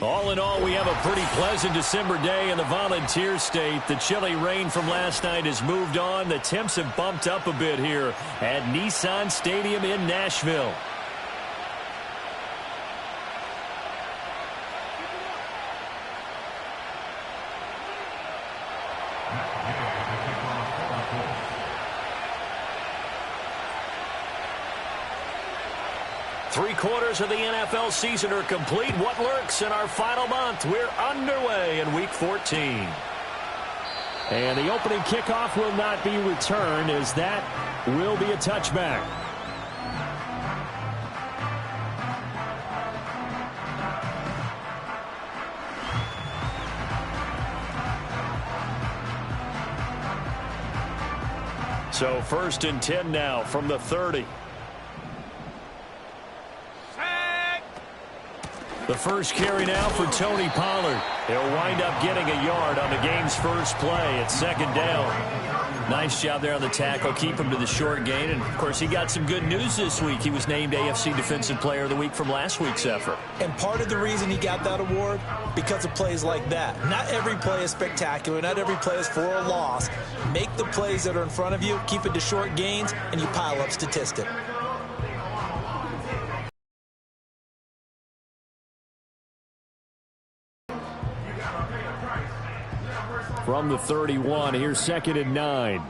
All in all, we have a pretty pleasant December day in the Volunteer State. The chilly rain from last night has moved on. The temps have bumped up a bit here at Nissan Stadium in Nashville. Three-quarters of the NFL season are complete. What lurks in our final month? We're underway in Week 14. And the opening kickoff will not be returned, as that will be a touchback. So 1st and 10 now from the 30. The first carry now for Tony Pollard. He'll wind up getting a yard on the game's first play at 2nd down. Nice job there on the tackle. Keep him to the short gain. And, of course, he got some good news this week. He was named AFC Defensive Player of the Week from last week's effort. And part of the reason he got that award, because of plays like that. Not every play is spectacular. Not every play is for a loss. Make the plays that are in front of you, keep it to short gains, and you pile up statistics. From the 31, here's 2nd and 9.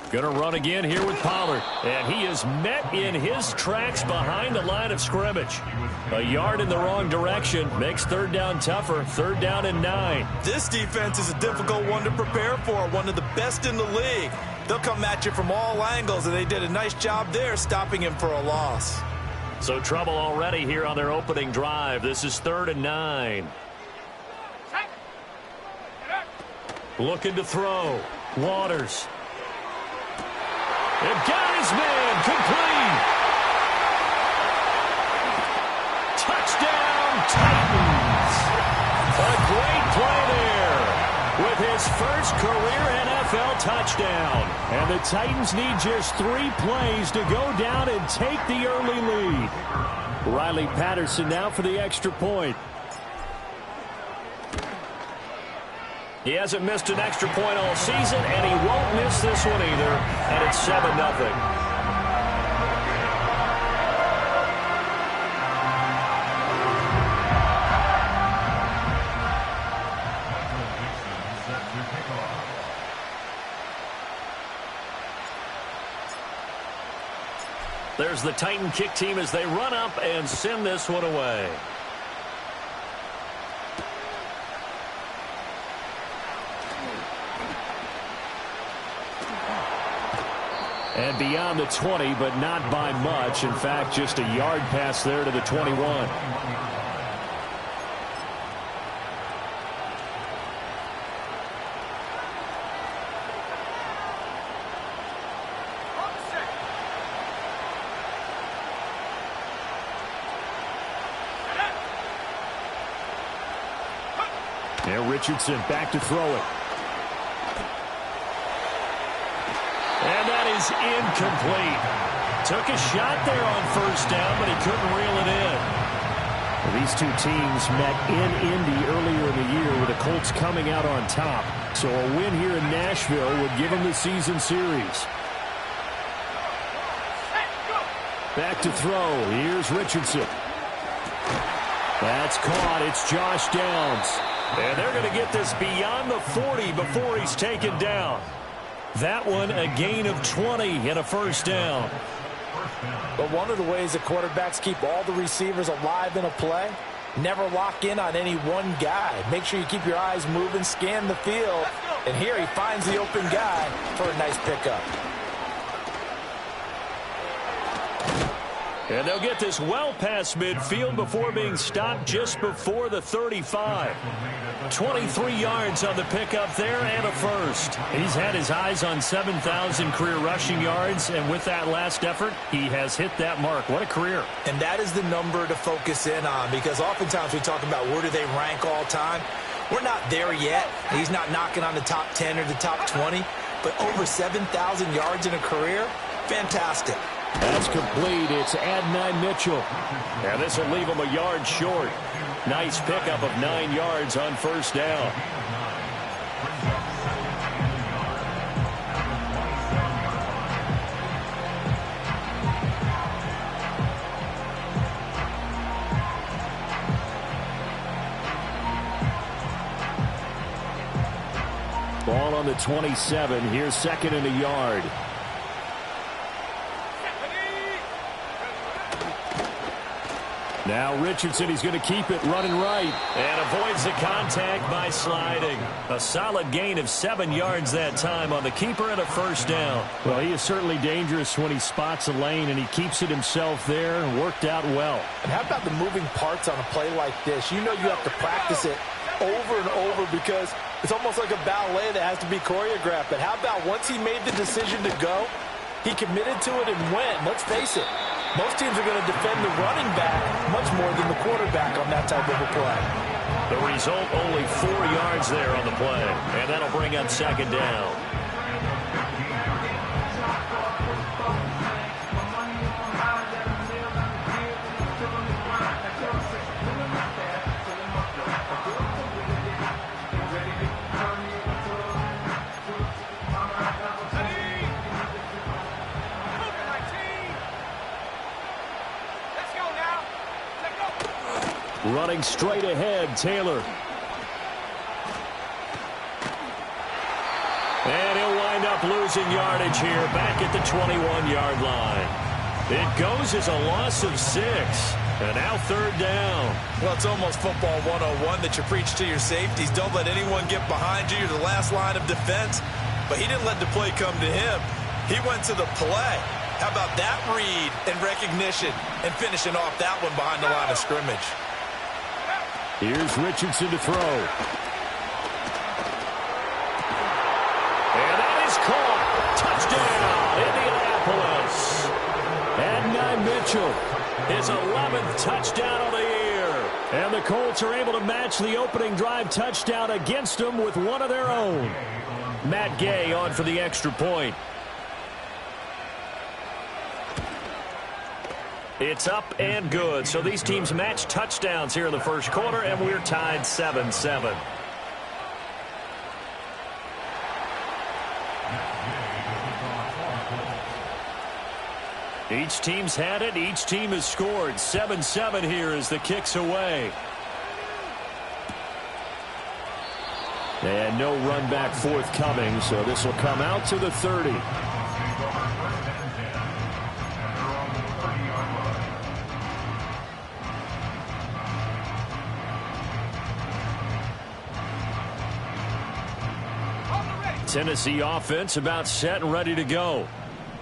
Going to run again here with Pollard. And he is met in his tracks behind the line of scrimmage. A yard in the wrong direction makes 3rd down tougher. 3rd down and 9. This defense is a difficult one to prepare for. One of the best in the league. They'll come at you from all angles, and they did a nice job there stopping him for a loss. So trouble already here on their opening drive. This is 3rd and 9. Looking to throw. Waters. And got his man. Complete. Touchdown, Titans. A great play there with his first career NFL touchdown. And the Titans need just 3 plays to go down and take the early lead. Riley Patterson now for the extra point. He hasn't missed an extra point all season, and he won't miss this one either. And it's 7-0. There's the Titan kick team as they run up and send this one away. And beyond the 20, but not by much. In fact, just a yard pass there to the 21. And Richardson back to throw it. And that is incomplete. Took a shot there on 1st down, but he couldn't reel it in. Well, these two teams met in Indy earlier in the year with the Colts coming out on top. So a win here in Nashville would give them the season series. Back to throw. Here's Richardson. That's caught. It's Josh Downs. And they're going to get this beyond the 40 before he's taken down. That one, a gain of 20 and a 1st down. But one of the ways that quarterbacks keep all the receivers alive in a play, never lock in on any one guy. Make sure you keep your eyes moving, scan the field. And here he finds the open guy for a nice pickup. And they'll get this well past midfield before being stopped just before the 35. 23 yards on the pickup there and a 1st. He's had his eyes on 7,000 career rushing yards, and with that last effort, he has hit that mark. What a career. And that is the number to focus in on, because oftentimes we talk about where do they rank all time. We're not there yet. He's not knocking on the top 10 or the top 20, but over 7,000 yards in a career, fantastic. That's complete. It's Adonai Mitchell. And this will leave him a yard short. Nice pickup of 9 yards on first down. Ball on the 27. Here's second and a yard. Now Richardson, he's going to keep it running right. And avoids the contact by sliding. A solid gain of 7 yards that time on the keeper and a first down. Well, he is certainly dangerous when he spots a lane, and he keeps it himself there and worked out well. And how about the moving parts on a play like this? You know you have to practice it over and over because it's almost like a ballet that has to be choreographed. But how about once he made the decision to go, he committed to it and went. Let's face it, most teams are going to defend the running back much more than the quarterback on that type of a play. The result, only 4 yards there on the play. And that'll bring up second down. Running straight ahead, Taylor. And he'll wind up losing yardage here back at the 21-yard line. It goes as a loss of 6. And now third down. Well, it's almost football 101 that you preach to your safeties. Don't let anyone get behind you. You're the last line of defense. But he didn't let the play come to him. He went to the play. How about that read and recognition and finishing off that one behind the line of scrimmage? Here's Richardson to throw. And that is caught. Touchdown, Indianapolis. Adonai Mitchell. His 11th touchdown of the year. And the Colts are able to match the opening drive touchdown against them with one of their own. Matt Gay on for the extra point. It's up and good. So these teams match touchdowns here in the first quarter, and we're tied 7-7. Each team's had it. Each team has scored. 7-7 here as the kick's away. And no run back forthcoming, so this will come out to the 30. Tennessee offense about set and ready to go.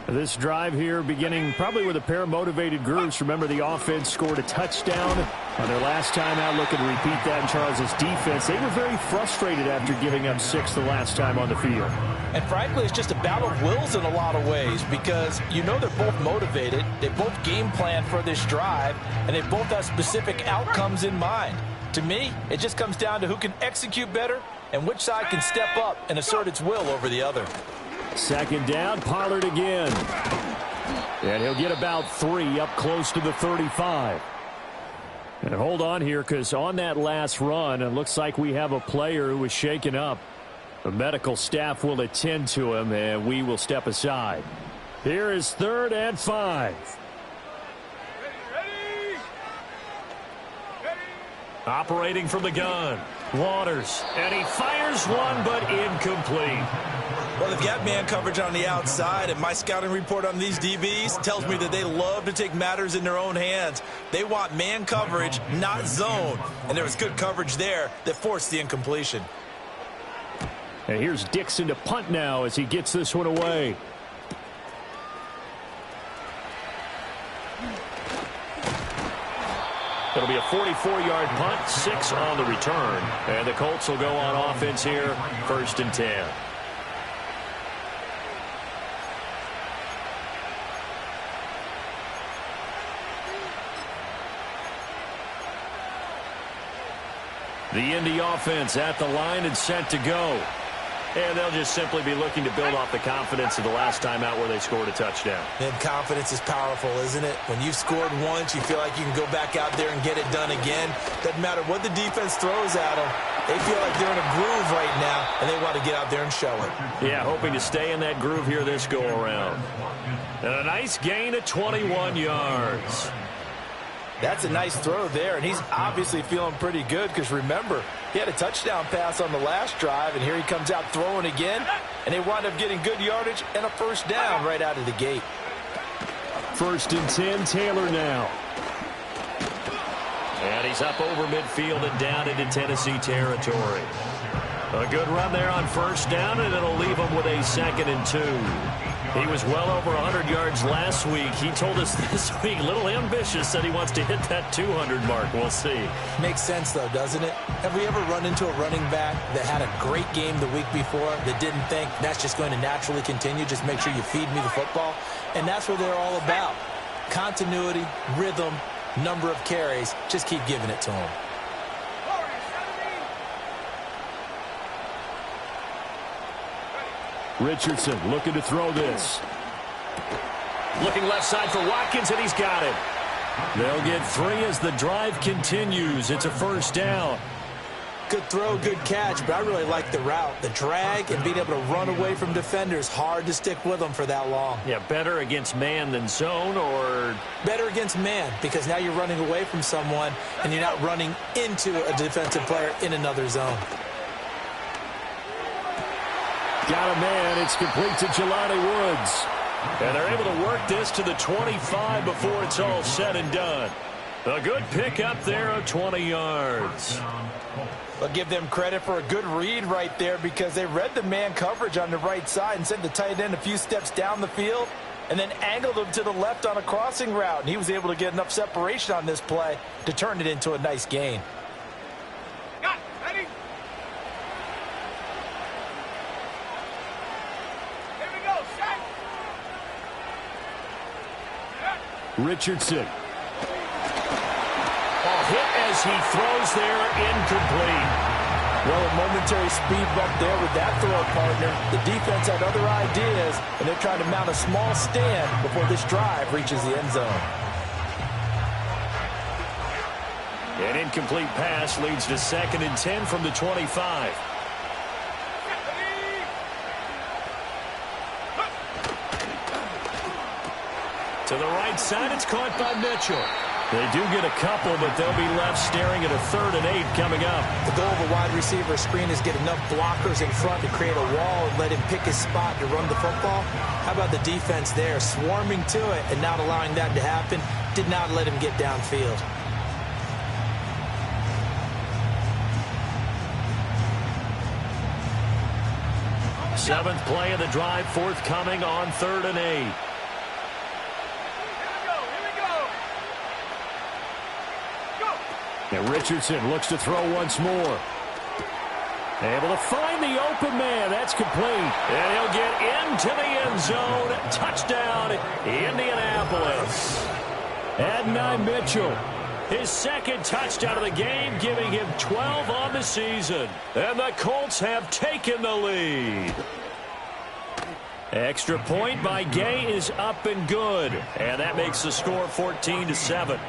This drive here beginning probably with a pair of motivated groups. Remember, the offense scored a touchdown on their last time out. Looking to repeat that in Charles's defense. They were very frustrated after giving up 6 the last time on the field. And frankly, it's just a battle of wills in a lot of ways because you know they're both motivated. They both game plan for this drive, and they both have specific outcomes in mind. To me, it just comes down to who can execute better and which side can step up and assert its will over the other. Second down, Pollard again. And he'll get about 3 up close to the 35. And hold on here, because on that last run, it looks like we have a player who was shaken up. The medical staff will attend to him, and we will step aside. Here is 3rd and 5. Operating from the gun, Waters, and he fires one, but incomplete. Well, they've got man coverage on the outside, and my scouting report on these DBs tells me that they love to take matters in their own hands. They want man coverage, not zone, and there was good coverage there that forced the incompletion. And here's Dixon to punt now as he gets this one away. It'll be a 44-yard punt, 6 on the return. And the Colts will go on offense here, 1st and 10. The Indy offense at the line and set to go. And they'll just simply be looking to build off the confidence of the last time out where they scored a touchdown. And confidence is powerful, isn't it? When you've scored once, you feel like you can go back out there and get it done again. Doesn't matter what the defense throws at them. They feel like they're in a groove right now, and they want to get out there and show it. Yeah, hoping to stay in that groove here this go-around. And a nice gain of 21 yards. That's a nice throw there, and he's obviously feeling pretty good because, remember, he had a touchdown pass on the last drive, and here he comes out throwing again, and they wind up getting good yardage and a first down right out of the gate. 1st and 10, Taylor now. And he's up over midfield and down into Tennessee territory. A good run there on first down, and it'll leave him with a 2nd and 2. He was well over 100 yards last week. He told us this week, a little ambitious, said he wants to hit that 200 mark. We'll see. Makes sense, though, doesn't it? Have we ever run into a running back that had a great game the week before that didn't think that's just going to naturally continue? Just make sure you feed me the football. And that's what they're all about. Continuity, rhythm, number of carries. Just keep giving it to him. Richardson looking to throw this. Looking left side for Watkins, and he's got it. They'll get 3 as the drive continues. It's a first down. Good throw, good catch, but I really like the route. The drag and being able to run away from defenders. Hard to stick with them for that long. Yeah, better against man than zone, or? Better against man, because now you're running away from someone, and you're not running into a defensive player in another zone. Got a man. It's complete to Jelani Woods. And they're able to work this to the 25 before it's all said and done. A good pickup there of 20 yards. I'll give them credit for a good read right there because they read the man coverage on the right side and sent the tight end a few steps down the field and then angled him to the left on a crossing route. And he was able to get enough separation on this play to turn it into a nice gain. Richardson. Hit as he throws there, incomplete. Well, a momentary speed bump there with that throw partner. The defense had other ideas, and they're trying to mount a small stand before this drive reaches the end zone. An incomplete pass leads to 2nd and 10 from the 25. To the right side, it's caught by Mitchell. They do get a couple, but they'll be left staring at a 3rd and 8 coming up. The goal of a wide receiver screen is get enough blockers in front to create a wall and let him pick his spot to run the football. How about the defense there, swarming to it and not allowing that to happen? Did not let him get downfield. Seventh play of the drive, forthcoming on 3rd and 8. And Richardson looks to throw once more. Able to find the open man. That's complete. And he'll get into the end zone. Touchdown, Indianapolis. Adonai Mitchell. His 2nd touchdown of the game, giving him 12 on the season. And the Colts have taken the lead. Extra point by Gay is up and good. And that makes the score 14-7.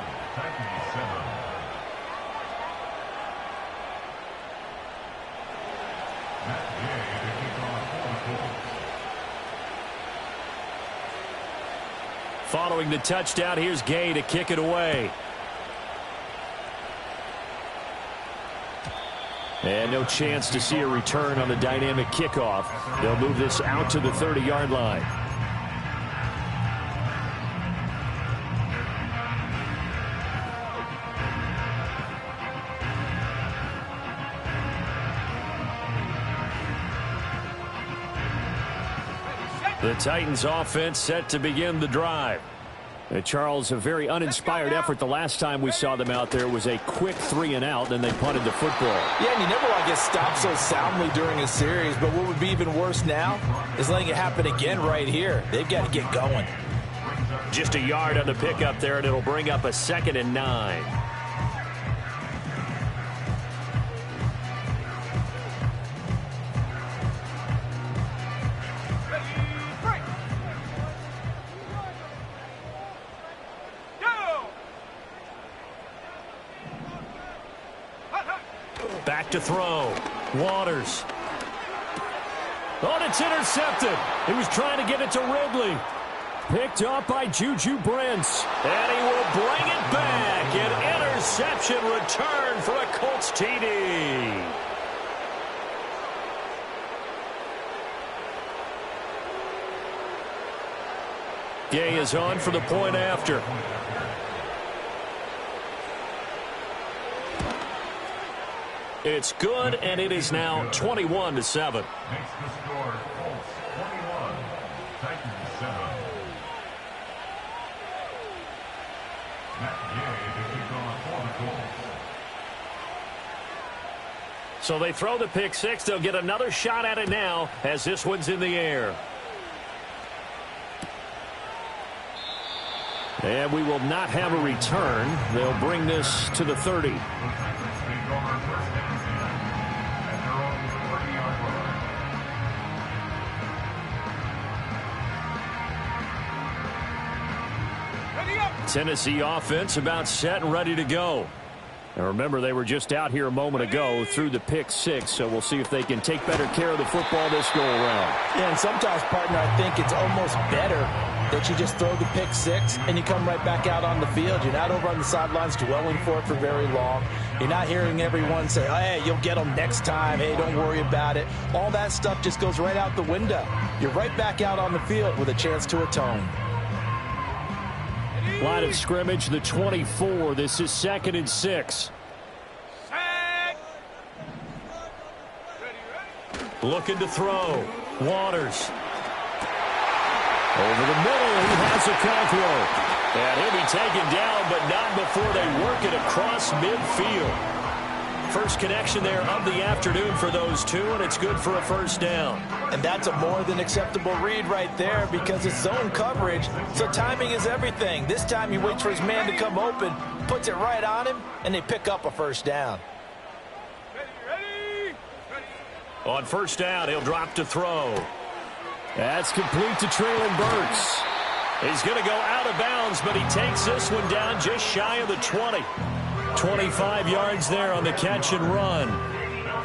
Following the touchdown, here's Gay to kick it away. And no chance to see a return on the dynamic kickoff. They'll move this out to the 30-yard line. The Titans offense set to begin the drive. Charles, a very uninspired effort the last time we saw them out there was a quick 3 and out, then they punted the football. Yeah, and you never want to get stopped so soundly during a series, but what would be even worse now is letting it happen again right here. They've got to get going. Just a yard on the pickup there, and it'll bring up a 2nd and 9. Back to throw. Waters. Oh, and it's intercepted. He was trying to get it to Ridley. Picked up by Juju Brents. And he will bring it back. An interception return for a Colts TD. Gay is on for the point after. It's good, and it is now 21-7. Makes the score Colts 21, Titans 7. Matt Gay to kick off for the Colts. So they throw the pick six. They'll get another shot at it now as this one's in the air. And we will not have a return. They'll bring this to the 30. Tennessee offense about set and ready to go. And remember, they were just out here a moment ago through the pick six, so we'll see if they can take better care of the football this go-around. Yeah, and sometimes, partner, I think it's almost better that you just throw the pick six and you come right back out on the field. You're not over on the sidelines dwelling for it for very long. You're not hearing everyone say, oh, hey, you'll get them next time. Hey, don't worry about it. All that stuff just goes right out the window. You're right back out on the field with a chance to atone. Line of scrimmage, the 24. This is 2nd and 6. Looking to throw. Waters. Over the middle, he has a control. And he'll be taken down, but not before they work it across midfield. First connection there of the afternoon for those two, and it's good for a first down. And that's a more than acceptable read right there because it's zone coverage, so timing is everything. This time he waits for his man to come open, puts it right on him, and they pick up a first down. On first down, he'll drop to throw. That's complete to Traylon Burks. He's going to go out of bounds, but he takes this one down just shy of the 20. 25 yards there on the catch and run.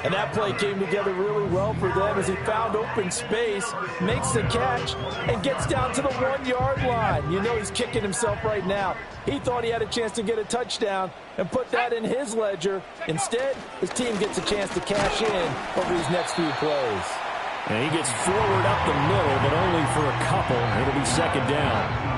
And that play came together really well for them as he found open space, makes the catch, and gets down to the 1-yard line. You know he's kicking himself right now. He thought he had a chance to get a touchdown and put that in his ledger. Instead, his team gets a chance to cash in over these next few plays. And he gets forward up the middle, but only for a couple. It'll be 2nd down.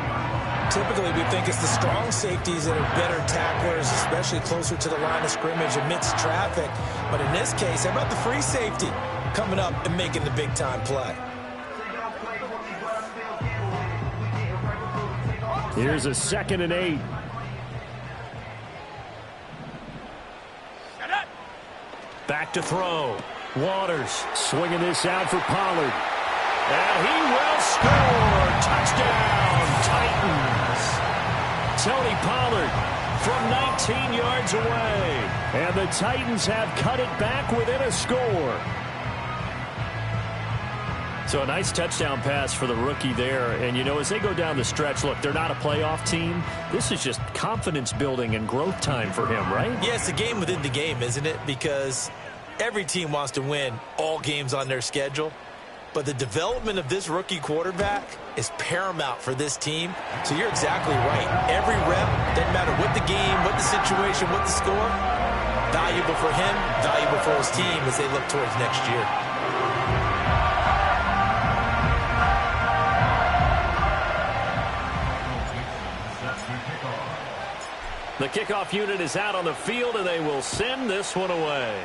Typically, we think it's the strong safeties that are better tacklers, especially closer to the line of scrimmage amidst traffic. But in this case, how about the free safety coming up and making the big-time play? Here's a 2nd and 8. Back to throw. Waters. Swinging this out for Pollard. And he will score. Touchdown, Titans. Tony Pollard from 19 yards away. And the Titans have cut it back within a score. So a nice touchdown pass for the rookie there. And, you know, as they go down the stretch, look, they're not a playoff team. This is just confidence building and growth time for him, right? Yeah, it's a game within the game, isn't it? Because every team wants to win all games on their schedule. But the development of this rookie quarterback is paramount for this team. So you're exactly right. Every rep, doesn't matter what the game, what the situation, what the score, valuable for him, valuable for his team as they look towards next year. The kickoff unit is out on the field, and they will send this one away.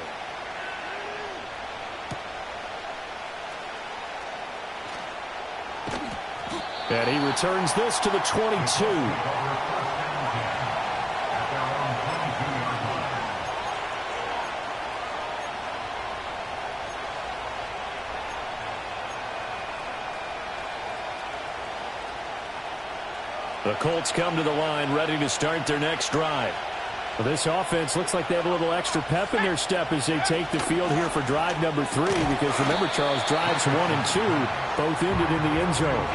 And he returns this to the 22. The Colts come to the line ready to start their next drive. Well, this offense looks like they have a little extra pep in their step as they take the field here for drive number 3, because remember, Charles, drives 1 and 2 both ended in the end zone.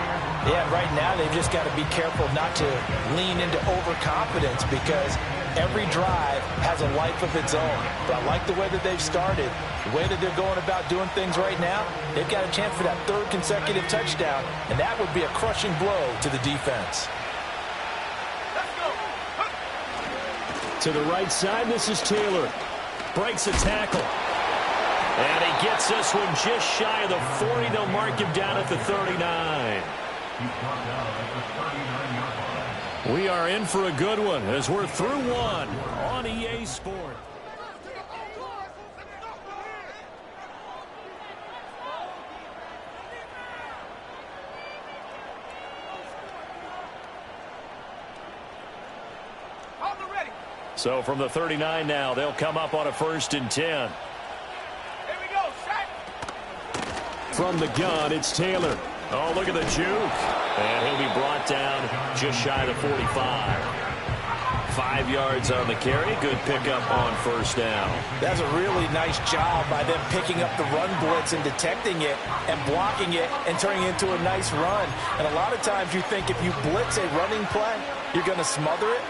Yeah, right now they've just got to be careful not to lean into overconfidence, because Every drive has a life of its own. But I like the way that they've started, the way that they're going about doing things right now. They've got a chance for that third consecutive touchdown, and that would be a crushing blow to the defense. To the right side, this is Taylor. Breaks a tackle. And he gets this one just shy of the 40. They'll mark him down at the 39. We are in for a good one as we're through one on EA Sport. So from the 39 now, they'll come up on a 1st and 10. From the gun, it's Taylor. Oh, look at the juke. And he'll be brought down just shy of the 45. 5 yards on the carry. Good pickup on 1st down. That's a really nice job by them picking up the run blitz and detecting it and blocking it and turning it into a nice run. And a lot of times you think if you blitz a running play, you're going to smother it.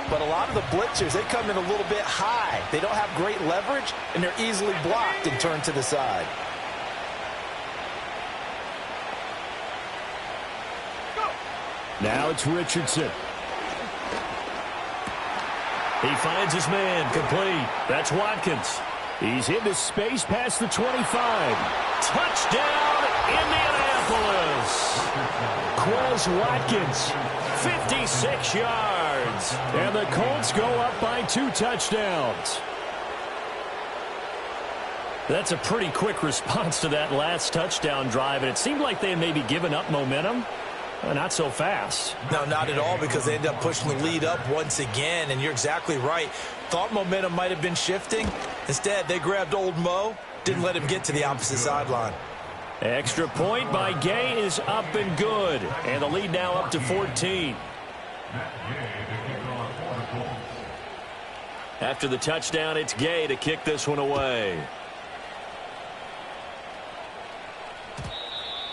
But a lot of the blitzers, they come in a little bit high. They don't have great leverage, and they're easily blocked and turned to the side. Now it's Richardson. He finds his man, complete. That's Watkins. He's into space past the 25. Touchdown, Indianapolis. Quez Watkins. 56 yards. And the Colts go up by 2 touchdowns. That's a pretty quick response to that last touchdown drive, and it seemed like they had maybe given up momentum. Not so fast. No, not at all, because they ended up pushing the lead up once again, and you're exactly right. Thought momentum might have been shifting. Instead, they grabbed old Mo, didn't let him get to the opposite sideline. Extra point by Gay is up and good, and the lead now up to 14. After the touchdown, it's Gay to kick this one away.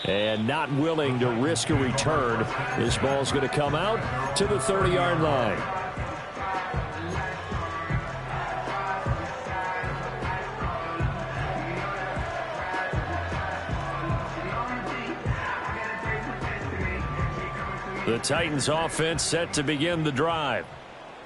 And not willing to risk a return. This ball's going to come out to the 30-yard line. The Titans offense set to begin the drive.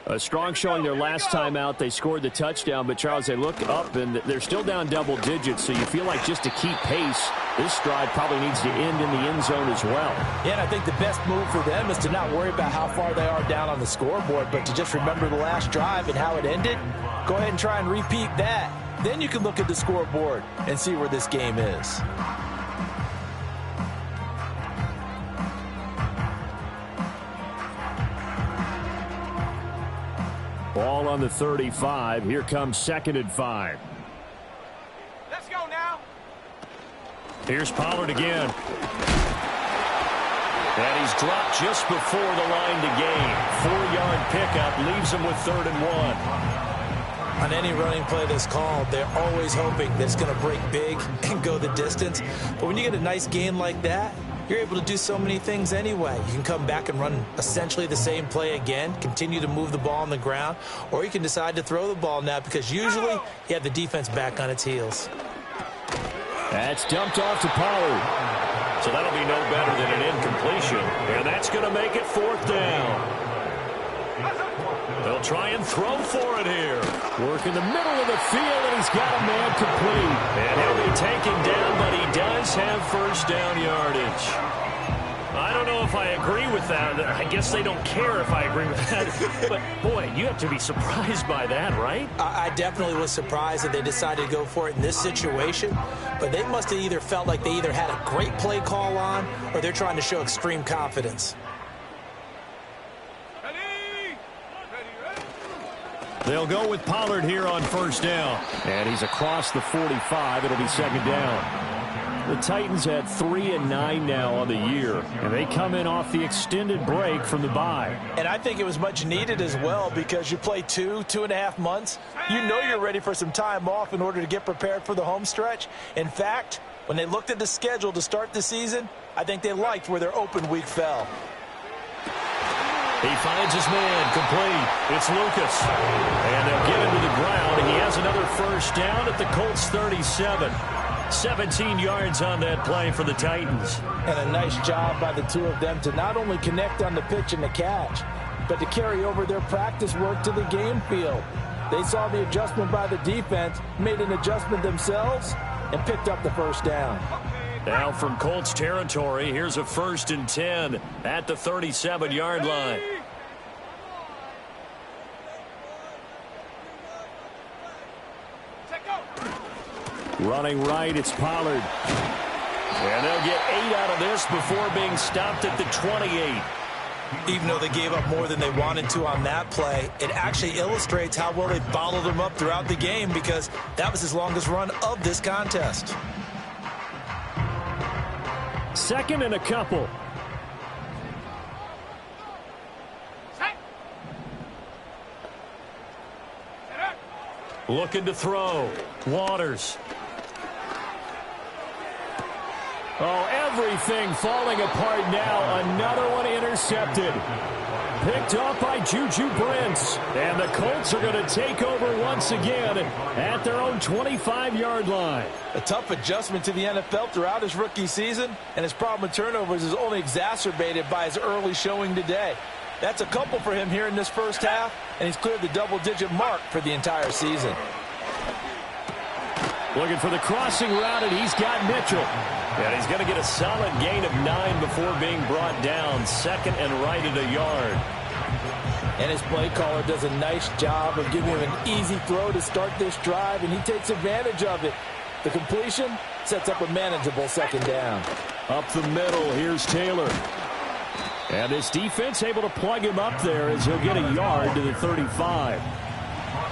A strong showing their last time out. They scored the touchdown, but Charles, they look up and they're still down double digits, so you feel like just to keep pace, this drive probably needs to end in the end zone as well. Yeah, and I think the best move for them is to not worry about how far they are down on the scoreboard, but to just remember the last drive and how it ended. Go ahead and try and repeat that. Then you can look at the scoreboard and see where this game is. Ball on the 35. Here comes 2nd and 5. Let's go now. Here's Pollard again. And he's dropped just before the line to gain. 4-yard pickup leaves him with 3rd and 1. On any running play that's called, they're always hoping that it's going to break big and go the distance. But when you get a nice gain like that, you're able to do so many things anyway. You can come back and run essentially the same play again, continue to move the ball on the ground, or you can decide to throw the ball now because usually you have the defense back on its heels. That's dumped off to Pollard. So that'll be no better than an incompletion. And that's going to make it 4th down. They'll try and throw for it here. Work in the middle of the field, and he's got a man complete. And he'll be taken down, but he does have 1st down yardage. I don't know if I agree with that. I guess they don't care if I agree with that. But, boy, you have to be surprised by that, right? I definitely was surprised that they decided to go for it in this situation. But they must have either felt like they either had a great play call on or they're trying to show extreme confidence. They'll go with Pollard here on 1st down. And he's across the 45. It'll be 2nd down. The Titans had 3 and 9 now on the year. And they come in off the extended break from the bye. And I think it was much needed as well because you play 2.5 months. You know you're ready for some time off in order to get prepared for the home stretch. In fact, when they looked at the schedule to start the season, I think they liked where their open week fell. He finds his man, complete. It's Lucas. And they'll get him to the ground, and he has another first down at the Colts 37. 17 yards on that play for the Titans. And a nice job by the two of them to not only connect on the pitch and the catch, but to carry over their practice work to the game field. They saw the adjustment by the defense, made an adjustment themselves, and picked up the first down. Now from Colts territory, here's a 1st and 10 at the 37-yard line. Running right, it's Pollard. And they'll get 8 out of this before being stopped at the 28. Even though they gave up more than they wanted to on that play, it actually illustrates how well they bottled him up throughout the game, because that was his longest run of this contest. 2nd and a couple. Looking to throw. Waters. Oh, everything falling apart now. Another one intercepted. Picked off by Juju Brents. And the Colts are going to take over once again at their own 25-yard line. A tough adjustment to the NFL throughout his rookie season, and his problem with turnovers is only exacerbated by his early showing today. That's a couple for him here in this first half, and he's cleared the double-digit mark for the entire season. Looking for the crossing route, and he's got Mitchell. And he's going to get a solid gain of 9 before being brought down. 2nd and right at a yard. And his play caller does a nice job of giving him an easy throw to start this drive, and he takes advantage of it. The completion sets up a manageable 2nd down. Up the middle, here's Taylor. And this defense able to plug him up there as he'll get a yard to the 35.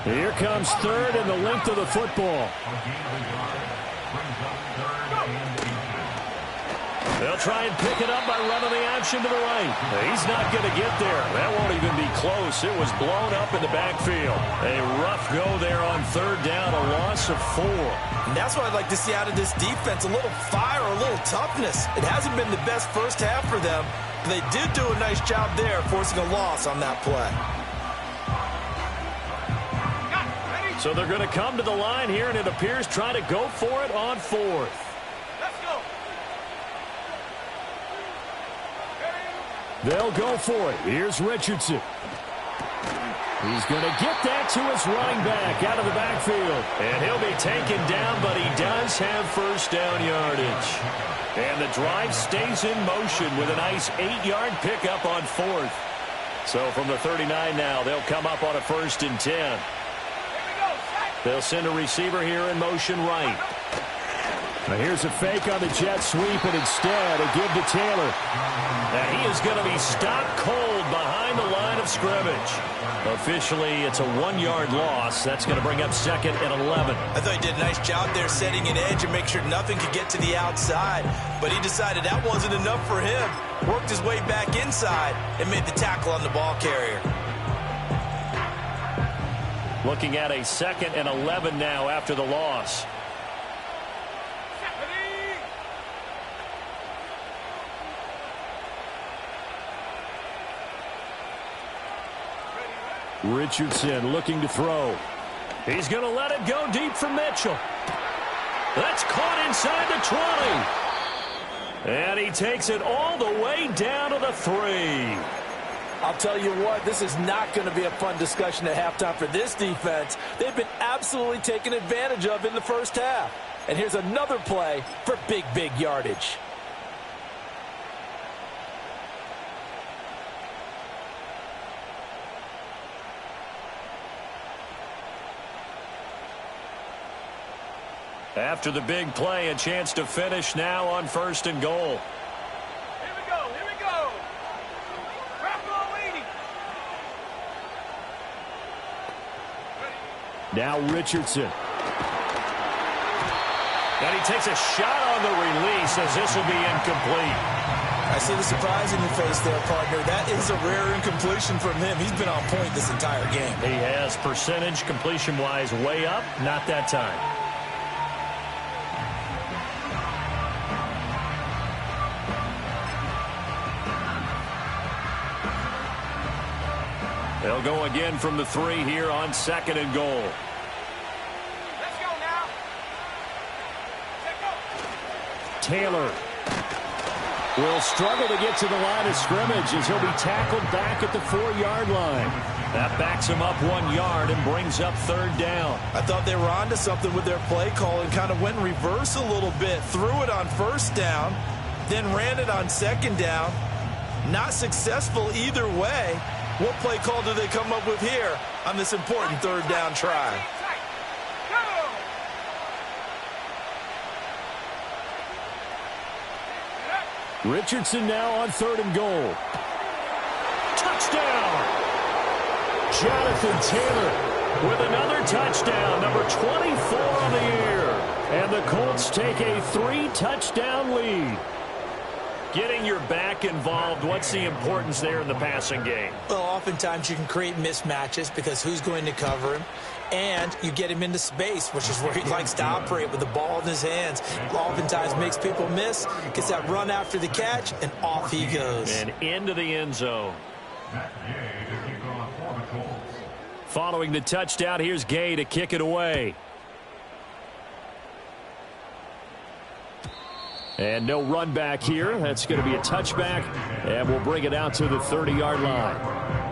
Here comes 3rd and the length of the football. They'll try and pick it up by running the option to the right. He's not going to get there. That won't even be close. It was blown up in the backfield. A rough go there on 3rd down, a loss of 4. And that's what I'd like to see out of this defense, a little fire, a little toughness. It hasn't been the best first half for them, but they did do a nice job there, forcing a loss on that play. So they're going to come to the line here, and it appears trying to go for it on 4th. Let's go. They'll go for it. Here's Richardson. He's going to get that to his running back out of the backfield. And he'll be taken down, but he does have first down yardage. And the drive stays in motion with a nice 8-yard pickup on 4th. So from the 39 now, they'll come up on a 1st and 10. They'll send a receiver here in motion right. Now here's a fake on the jet sweep, and instead a give to Taylor. And he is going to be stopped cold behind the line of scrimmage. Officially, it's a 1-yard loss. That's going to bring up 2nd and 11. I thought he did a nice job there setting an edge and make sure nothing could get to the outside. But he decided that wasn't enough for him. Worked his way back inside and made the tackle on the ball carrier. Looking at a 2nd and 11 now after the loss. Richardson looking to throw. He's going to let it go deep for Mitchell. That's caught inside the 20. And he takes it all the way down to the 3. I'll tell you what, this is not going to be a fun discussion at halftime for this defense. They've been absolutely taken advantage of in the first half. And here's another play for big, big yardage. After the big play, a chance to finish now on 1st and goal. Here we go, here we go. Crap ball waiting. Now Richardson. And he takes a shot on the release as this will be incomplete. I see the surprise in your face there, partner. That is a rare incompletion from him. He's been on point this entire game. He has percentage completion-wise way up, not that time. They'll go again from the 3 here on 2nd and goal. Let's go now. Let's go. Taylor will struggle to get to the line of scrimmage as he'll be tackled back at the 4-yard line. That backs him up 1 yard and brings up 3rd down. I thought they were onto something with their play call and kind of went reverse a little bit. Threw it on 1st down, then ran it on 2nd down. Not successful either way. What play call do they come up with here on this important 3rd down try? Richardson now on 3rd and goal. Touchdown! Jonathan Taylor with another touchdown, number 24 on the year. And the Colts take a 3-touchdown lead. Getting your back involved, what's the importance there in the passing game? Well, oftentimes you can create mismatches because who's going to cover him? And you get him into space, which is where he likes to operate with the ball in his hands. Oftentimes makes people miss, gets that run after the catch, and off he goes. And into the end zone. Following the touchdown, here's Gay to kick it away. And no run back here. That's going to be a touchback, and we'll bring it out to the 30-yard line.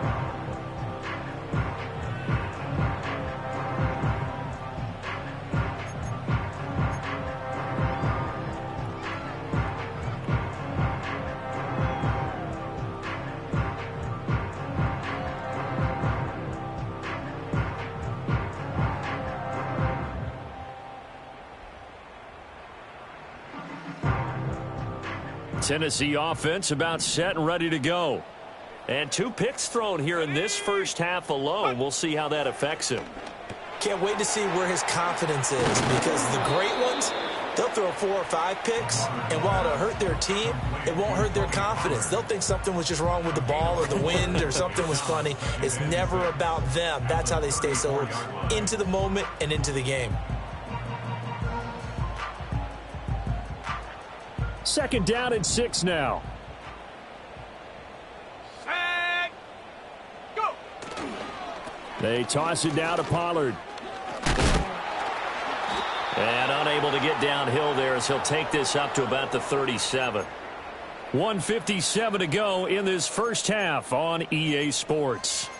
Tennessee offense about set and ready to go. And 2 picks thrown here in this first half alone. We'll see how that affects him. Can't wait to see where his confidence is, because the great ones, they'll throw 4 or 5 picks, and while it'll hurt their team, it won't hurt their confidence. They'll think something was just wrong with the ball or the wind or something was funny. It's never about them. That's how they stay so into the moment and into the game. 2nd down and 6 now. Set. Go. They toss it down to Pollard. And unable to get downhill there as he'll take this up to about the 37. 1:57 to go in this first half on EA Sports.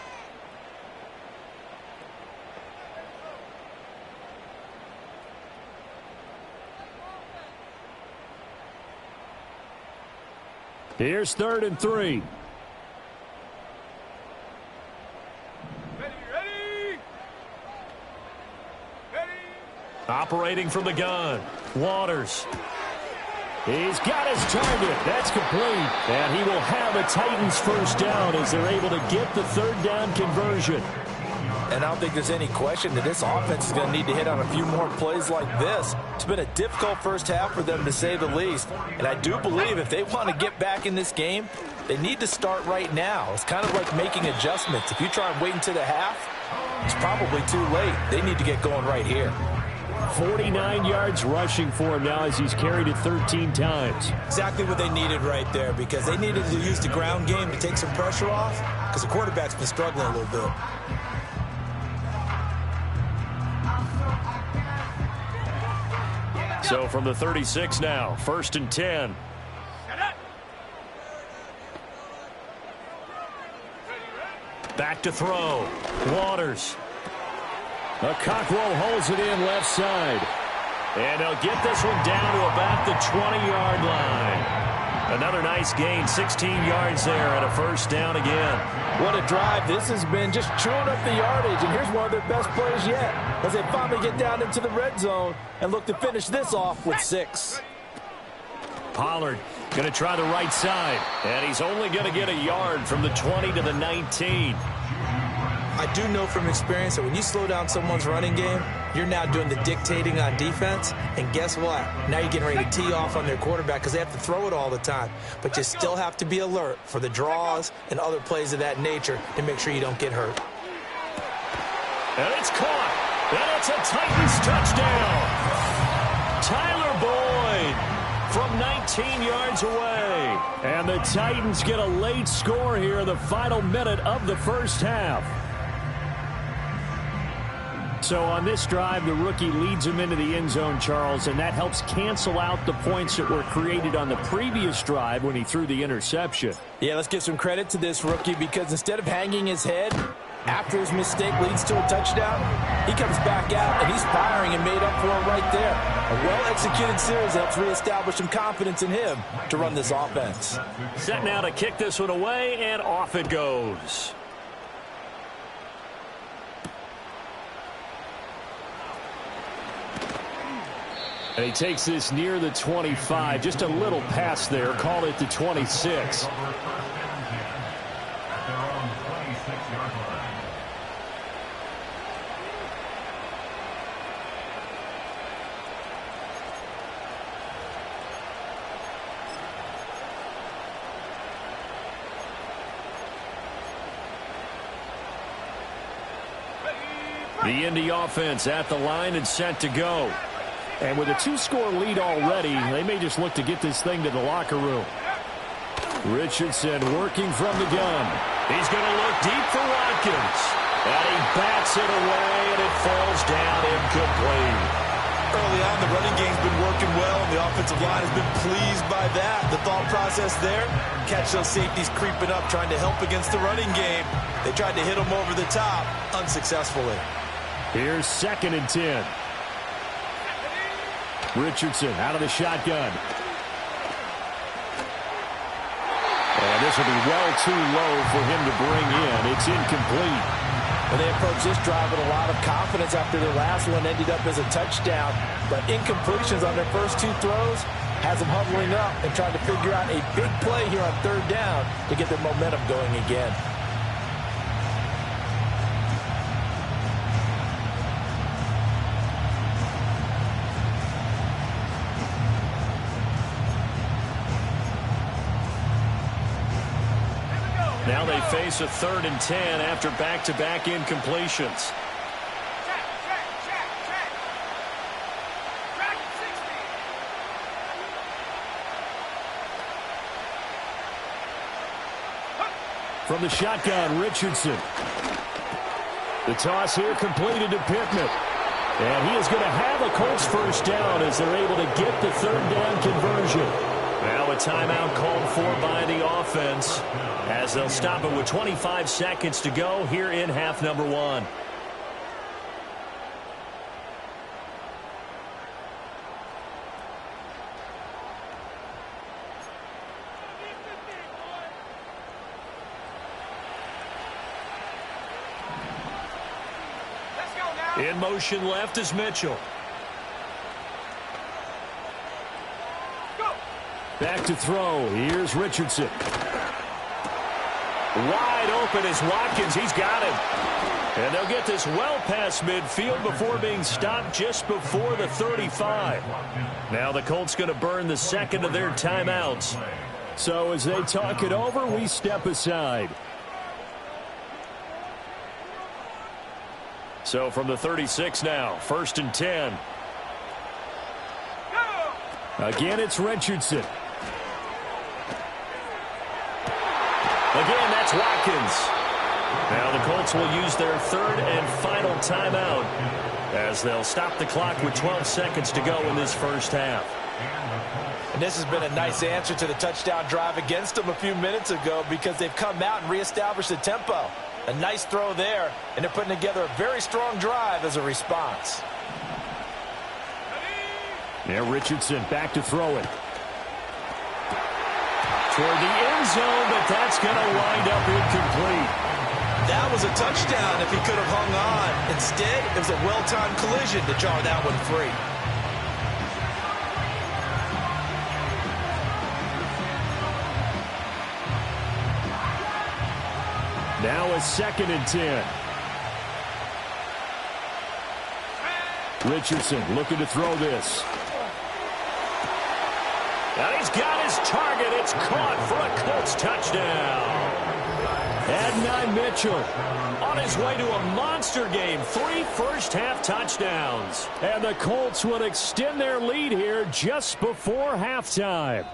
Here's 3rd and 3. Ready. Operating from the gun. Waters. He's got his target. That's complete. And he will have a Titans first down as they're able to get the 3rd down conversion. And I don't think there's any question that this offense is going to need to hit on a few more plays like this. It's been a difficult first half for them, to say the least. And I do believe if they want to get back in this game, they need to start right now. It's kind of like making adjustments. If you try and wait until the half, it's probably too late. They need to get going right here. 49 yards rushing for him now as he's carried it 13 times. Exactly what they needed right there, because they needed to use the ground game to take some pressure off, because the quarterback's been struggling a little bit. So from the 36 now, 1st and 10. Back to throw. Waters. Okakwo holds it in left side. And they'll get this one down to about the 20-yard line. Another nice gain, 16 yards there, and a first down again. What a drive this has been, just chewing up the yardage. And here's one of their best plays yet, as they finally get down into the red zone and look to finish this off with 6. Pollard going to try the right side, and he's only going to get a yard from the 20 to the 19. I do know from experience that when you slow down someone's running game, you're now doing the dictating on defense. And guess what? Now you're getting ready to tee off on their quarterback because they have to throw it all the time. But you still have to be alert for the draws and other plays of that nature to make sure you don't get hurt. And it's caught. And it's a Titans touchdown. Tyler Boyd from 19 yards away. And the Titans get a late score here in the final minute of the first half. So on this drive, the rookie leads him into the end zone, Charles, and that helps cancel out the points that were created on the previous drive when he threw the interception. Yeah, let's give some credit to this rookie because instead of hanging his head after his mistake leads to a touchdown, he comes back out and he's firing and made up for it right there. A well-executed series helps reestablish some confidence in him to run this offense. Set now to kick this one away, and off it goes. And he takes this near the 25. Just a little pass there. Call it the 26. The Indy offense at the line and set to go. And with a 2-score lead already, they may just look to get this thing to the locker room. Richardson working from the gun. He's going to look deep for Watkins. And he bats it away, and it falls down incomplete. Early on, the running game's been working well, and the offensive line has been pleased by that. The thought process there, catch those safeties creeping up, trying to help against the running game. They tried to hit them over the top, unsuccessfully. Here's 2nd and 10. Richardson out of the shotgun. And this will be well too low for him to bring in. It's incomplete. And they approach this drive with a lot of confidence after their last one ended up as a touchdown. But incompletions on their first 2 throws has them huddling up and trying to figure out a big play here on 3rd down to get their momentum going again. Now they face a 3rd and 10 after back-to-back incompletions. From the shotgun, Richardson. The toss here completed to Pittman. And he is going to have a Colts first down as they're able to get the 3rd down conversion. Now a timeout called for by the offense as they'll stop it with 25 seconds to go here in half number 1. In motion left is Mitchell. Back to throw. Here's Richardson. Wide open is Watkins. He's got him. And they'll get this well past midfield before being stopped just before the 35. Now the Colts going to burn the 2nd of their timeouts. So as they talk it over, we step aside. So from the 36 now, 1st and 10. Again, it's Richardson. Again, that's Watkins. Now the Colts will use their 3rd and final timeout as they'll stop the clock with 12 seconds to go in this first half. And this has been a nice answer to the touchdown drive against them a few minutes ago because they've come out and reestablished the tempo. A nice throw there, and they're putting together a very strong drive as a response. Now Richardson back to throw it. Toward the end zone, but that's going to wind up incomplete. That was a touchdown if he could have hung on. Instead, it was a well-timed collision to jar that one free. Now a 2nd and 10. Richardson looking to throw this. And he's got his target. It's caught for a Colts touchdown. Adnan Mitchell on his way to a monster game. 3 first-half touchdowns. And the Colts would extend their lead here just before halftime.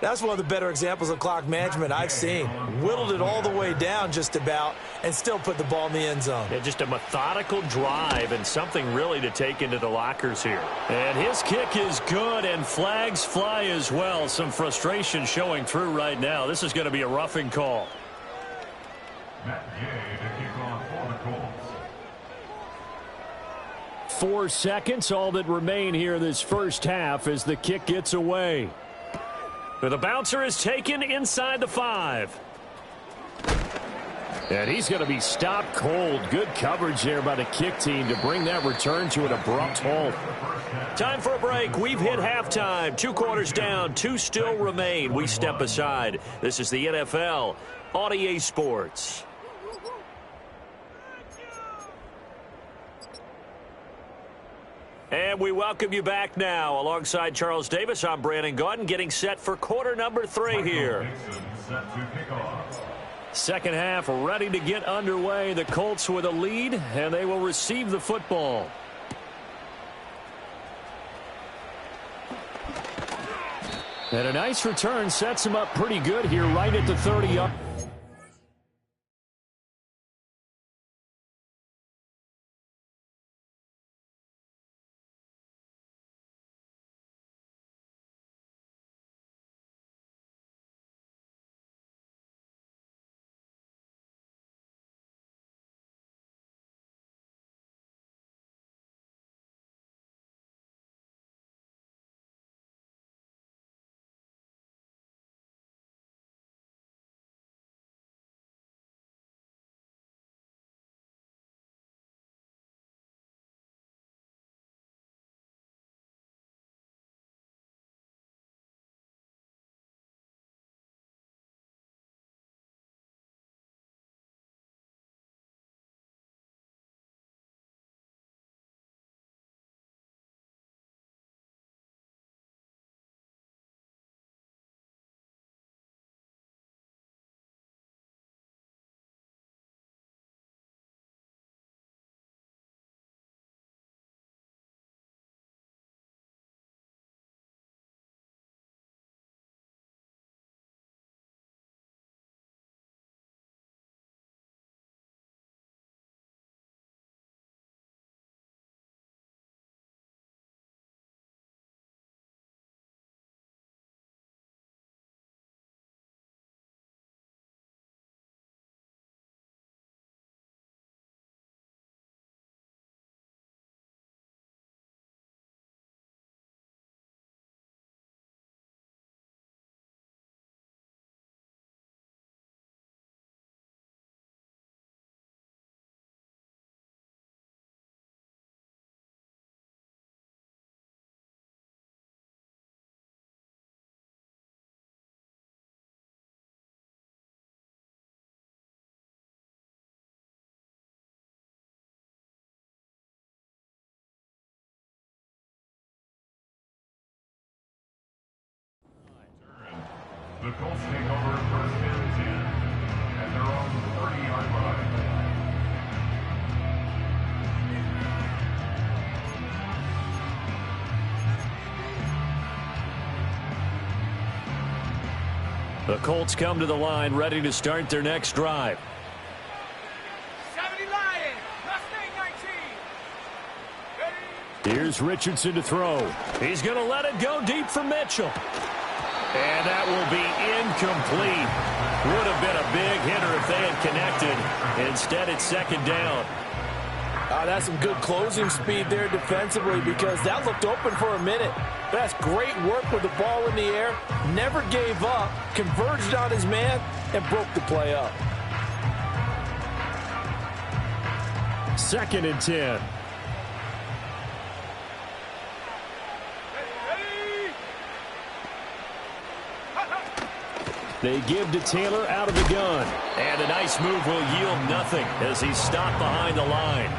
That's one of the better examples of clock management I've seen. Whittled it all the way down just about and still put the ball in the end zone. Yeah, just a methodical drive and something really to take into the lockers here. And his kick is good, and flags fly as well. Some frustration showing through right now. This is going to be a roughing call. Matt Gay to kick off for the Colts. 4 seconds, all that remain here this first half as the kick gets away. The bouncer is taken inside the 5. And he's going to be stopped cold. Good coverage there by the kick team to bring that return to an abrupt halt. Time for a break. We've hit halftime. 2 quarters down. 2 still remain. We step aside. This is the NFL on EA Sports. And we welcome you back now. Alongside Charles Davis, I'm Brandon Gaudin, getting set for quarter number 3 here. Second half ready to get underway. The Colts with a lead, and they will receive the football. And a nice return sets him up pretty good here right at the 30-yard. The Colts take over first and 10 at their own 30-yard line. The Colts come to the line ready to start their next drive. 70 Lions, Mustang 19. Here's Richardson to throw. He's going to let it go deep for Mitchell. And that will be incomplete. Would have been a big hitter if they had connected. Instead, it's second down. That's some good closing speed there defensively because that looked open for a minute. That's great work with the ball in the air. Never gave up, converged on his man, and broke the play up. 2nd and 10. They give to Taylor out of the gun. And a nice move will yield nothing as he's stopped behind the line.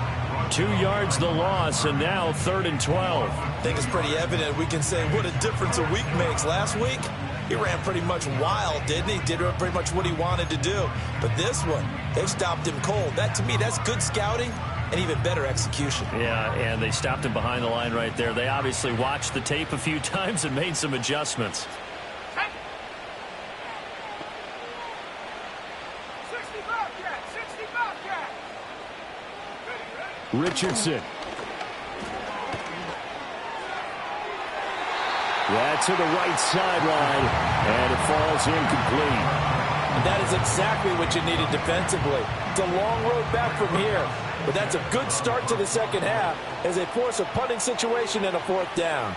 2 yards the loss, and now 3rd and 12. I think it's pretty evident we can say what a difference a week makes. Last week, he ran pretty much wild, didn't he? Did pretty much what he wanted to do. But this one, they stopped him cold. That, to me, that's good scouting and even better execution. Yeah, and they stopped him behind the line right there. They obviously watched the tape a few times and made some adjustments. Richardson. That to the right sideline, and it falls incomplete. And that is exactly what you needed defensively. It's a long road back from here, but that's a good start to the second half as they force a punting situation and a fourth down.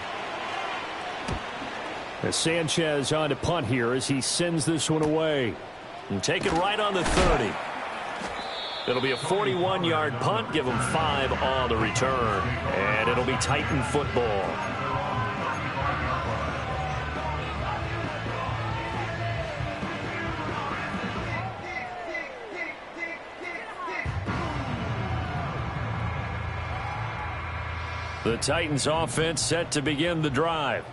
As Sanchez on to punt here as he sends this one away. And take it right on the 30. It'll be a 41-yard punt. Give them 5 on the return. And it'll be Titan football. The Titans offense set to begin the drive.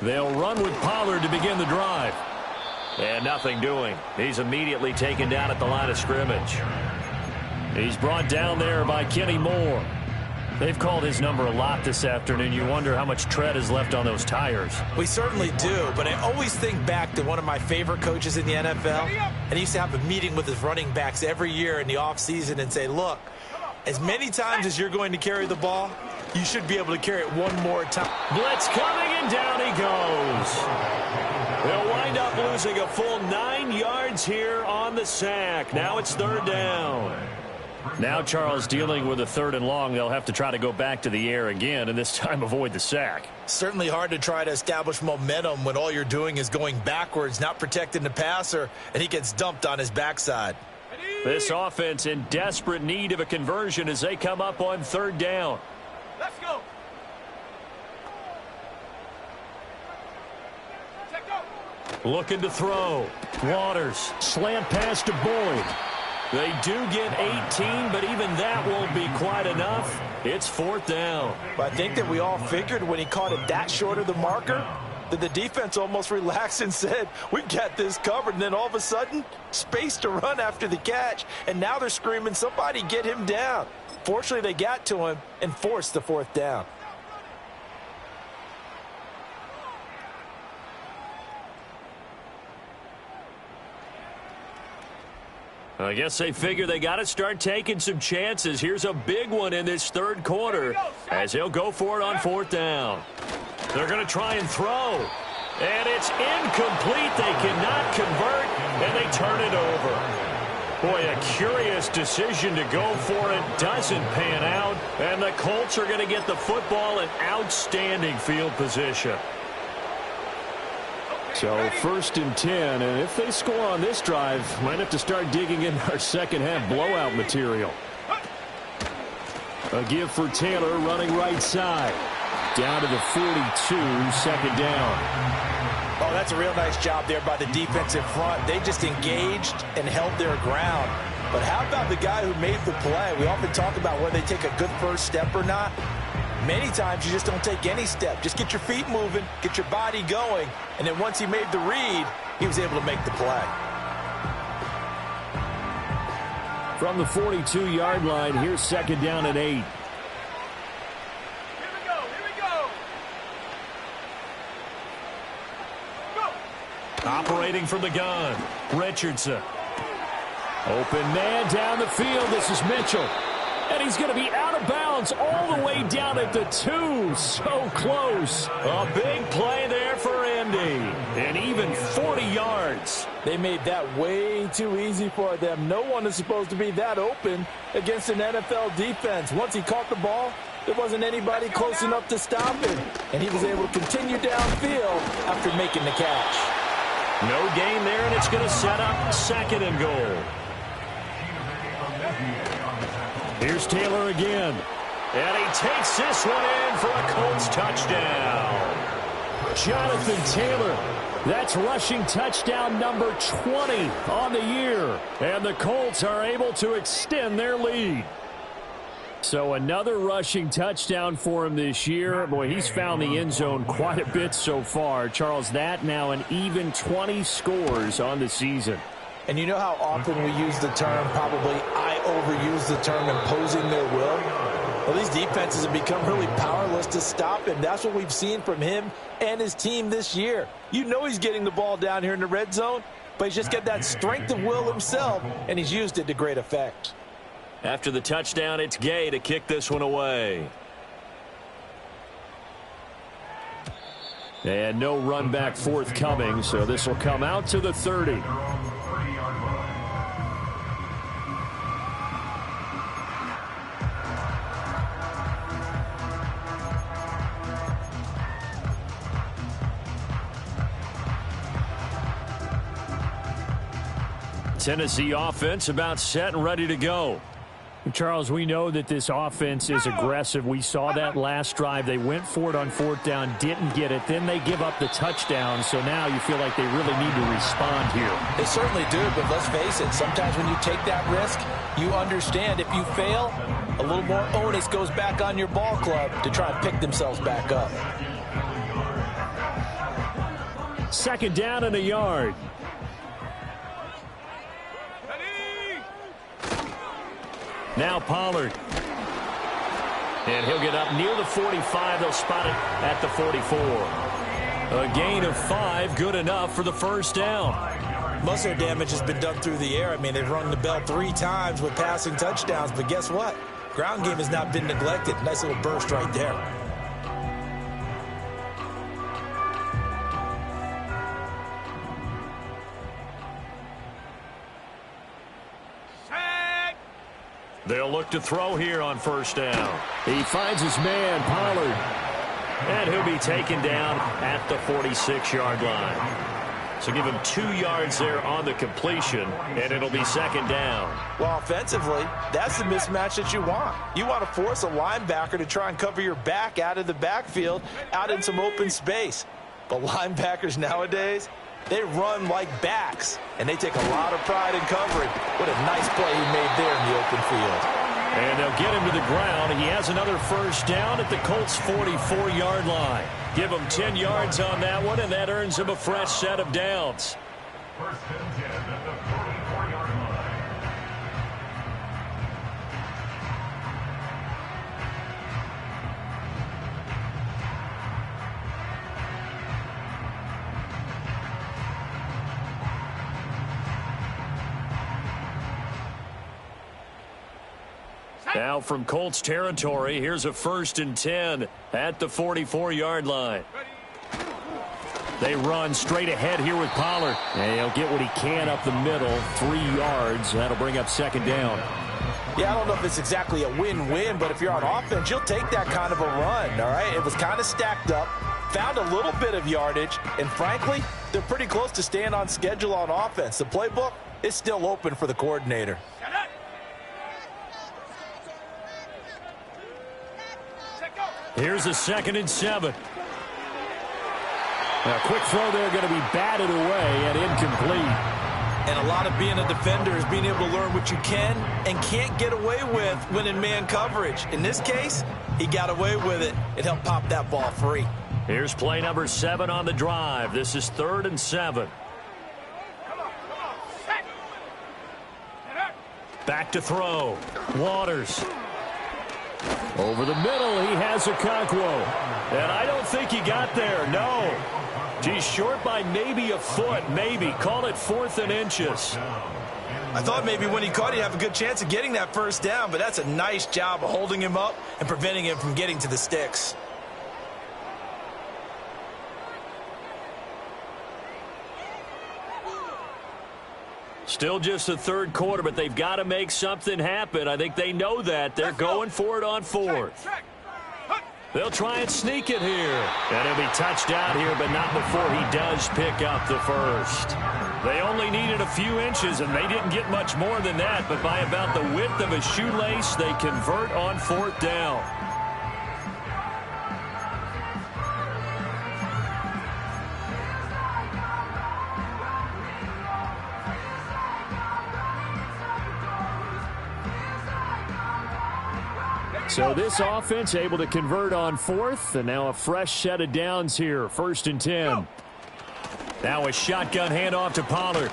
They'll run with Pollard to begin the drive. And nothing doing. He's immediately taken down at the line of scrimmage. He's brought down there by Kenny Moore. They've called his number a lot this afternoon. You wonder how much tread is left on those tires. We certainly do, but I always think back to one of my favorite coaches in the NFL. And he used to have a meeting with his running backs every year in the offseason and say, look, as many times as you're going to carry the ball, you should be able to carry it one more time. Blitz coming, and down he goes. They'll wind up losing a full 9 yards here on the sack. Now it's third down. Now Charles dealing with a 3rd and long. They'll have to try to go back to the air again, and this time avoid the sack. Certainly hard to try to establish momentum when all you're doing is going backwards, not protecting the passer, and he gets dumped on his backside. This offense in desperate need of a conversion as they come up on 3rd down. Let's go. Looking to throw. Waters. Slant pass to Boyd. They do get 18, but even that won't be quite enough. It's 4th down. But I think that we all figured when he caught it that short of the marker that the defense almost relaxed and said, we've got this covered. And then all of a sudden, space to run after the catch. And now they're screaming, somebody get him down. Fortunately, they got to him and forced the 4th down. I guess they figure they got to start taking some chances. Here's a big one in this 3rd quarter as he'll go for it on 4th down. They're going to try and throw. And it's incomplete. They cannot convert, and they turn it over. Boy, a curious decision to go for it. Doesn't pan out. And the Colts are going to get the football in outstanding field position. So 1st and 10, and if they score on this drive, might have to start digging in our second half blowout material. A give for Taylor running right side. Down to the 42, 2nd down. Oh, that's a real nice job there by the defensive front. They just engaged and held their ground. But how about the guy who made the play? We often talk about whether they take a good first step or not. Many times you just don't take any step. Just get your feet moving, get your body going, and then once he made the read, he was able to make the play. From the 42-yard line, here's 2nd down and 8. Operating from the gun, Richardson. Open man down the field. This is Mitchell. And he's going to be out of bounds all the way down at the 2. So close. A big play there for Indy. And even 40 yards. They made that way too easy for them. No one is supposed to be that open against an NFL defense. Once he caught the ball, there wasn't anybody close enough to stop him. And he was able to continue downfield after making the catch. No gain there, and it's going to set up 2nd and goal. Here's Taylor again. And he takes this one in for a Colts touchdown. Jonathan Taylor. That's rushing touchdown number 20 on the year. And the Colts are able to extend their lead. So another rushing touchdown for him this year. Boy, he's found the end zone quite a bit so far. Charles, that now an even 20 scores on the season. And you know how often we use the term, probably I overuse the term, imposing their will? Well, these defenses have become really powerless to stop him. That's what we've seen from him and his team this year. You know he's getting the ball down here in the red zone. but he's just got that strength of will himself, and he's used it to great effect. After the touchdown, it's Gay to kick this one away. And no run back forthcoming, so this will come out to the 30. Tennessee offense about set and ready to go. Charles, we know that this offense is aggressive. We saw that last drive. They went for it on fourth down, didn't get it. Then they give up the touchdown. So now you feel like they really need to respond here. They certainly do, but let's face it. Sometimes when you take that risk, you understand if you fail, a little more onus goes back on your ball club to try and pick themselves back up. Second down and a yard. Now Pollard. And he'll get up near the 45. They'll spot it at the 44. A gain of 5, good enough for the first down. Most of their damage has been done through the air. I mean, they've rung the bell 3 times with passing touchdowns, but guess what? Ground game has not been neglected. Nice little burst right there. They'll look to throw here on first down. He finds his man, Pollard. And he'll be taken down at the 46-yard line. So give him 2 yards there on the completion, and it'll be second down. Well, offensively, that's the mismatch that you want. You want to force a linebacker to try and cover your back out of the backfield, out in some open space. But linebackers nowadays, they run like backs, and they take a lot of pride in covering. What a nice play he made there in the open field. And they'll get him to the ground. He has another first down at the Colts' 44-yard line. Give him 10 yards on that one, and that earns him a fresh set of downs. First and 10 at the 44-yard line. Now from Colts territory, here's a first and 10 at the 44-yard line. They run straight ahead here with Pollard. And he'll get what he can up the middle, 3 yards. That'll bring up second down. Yeah, I don't know if it's exactly a win-win, but if you're on offense, you'll take that kind of a run, all right? It was kind of stacked up, found a little bit of yardage, and frankly, they're pretty close to staying on schedule on offense. The playbook is still open for the coordinator. Here's a 2nd and 7. A quick throw there going to be batted away and incomplete. And a lot of being a defender is being able to learn what you can and can't get away with when in man coverage. In this case, he got away with it. It helped pop that ball free. Here's play number 7 on the drive. This is 3rd and 7. Back to throw. Waters. Over the middle, he has Okonkwo. And I don't think he got there, no. He's short by maybe a foot, maybe. Call it 4th and inches. I thought maybe when he caught, he'd have a good chance of getting that first down, but that's a nice job of holding him up and preventing him from getting to the sticks. Still just the 3rd quarter, but they've got to make something happen. I think they know that. They're going for it on 4th. They'll try and sneak it here. And he'll be touched out here, but not before he does pick up the first. They only needed a few inches, and they didn't get much more than that. But by about the width of a shoelace, they convert on 4th down. So this offense able to convert on 4th, and now a fresh set of downs here, 1st and 10. Now a shotgun handoff to Pollard.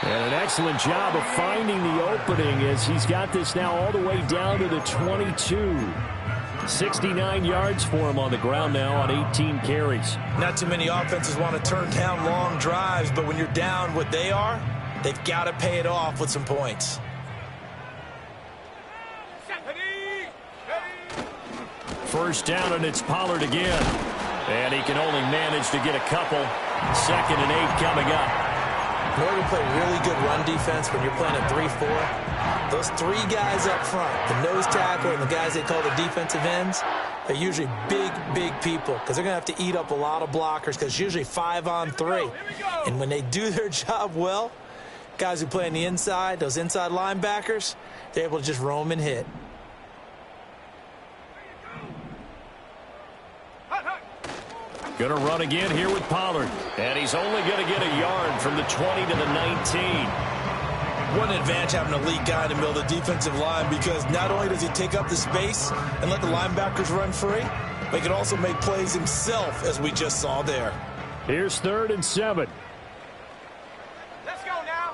And an excellent job of finding the opening as he's got this now all the way down to the 22. 69 yards for him on the ground now on 18 carries. Not too many offenses want to turn down long drives, but when you're down what they are, they've got to pay it off with some points. First down, and it's Pollard again. And he can only manage to get a couple. 2nd and 8 coming up. In order to play really good run defense when you're playing a 3-4, those 3 guys up front, the nose tackle and the guys they call the defensive ends, they're usually big, big people because they're going to have to eat up a lot of blockers because it's usually 5 on 3. And when they do their job well, guys who play on the inside, those inside linebackers, they're able to just roam and hit. Going to run again here with Pollard. And he's only going to get a yard from the 20 to the 19. What an advantage having an elite guy in the middle of the defensive line, because not only does he take up the space and let the linebackers run free, but he can also make plays himself, as we just saw there. Here's 3rd and 7. Let's go now.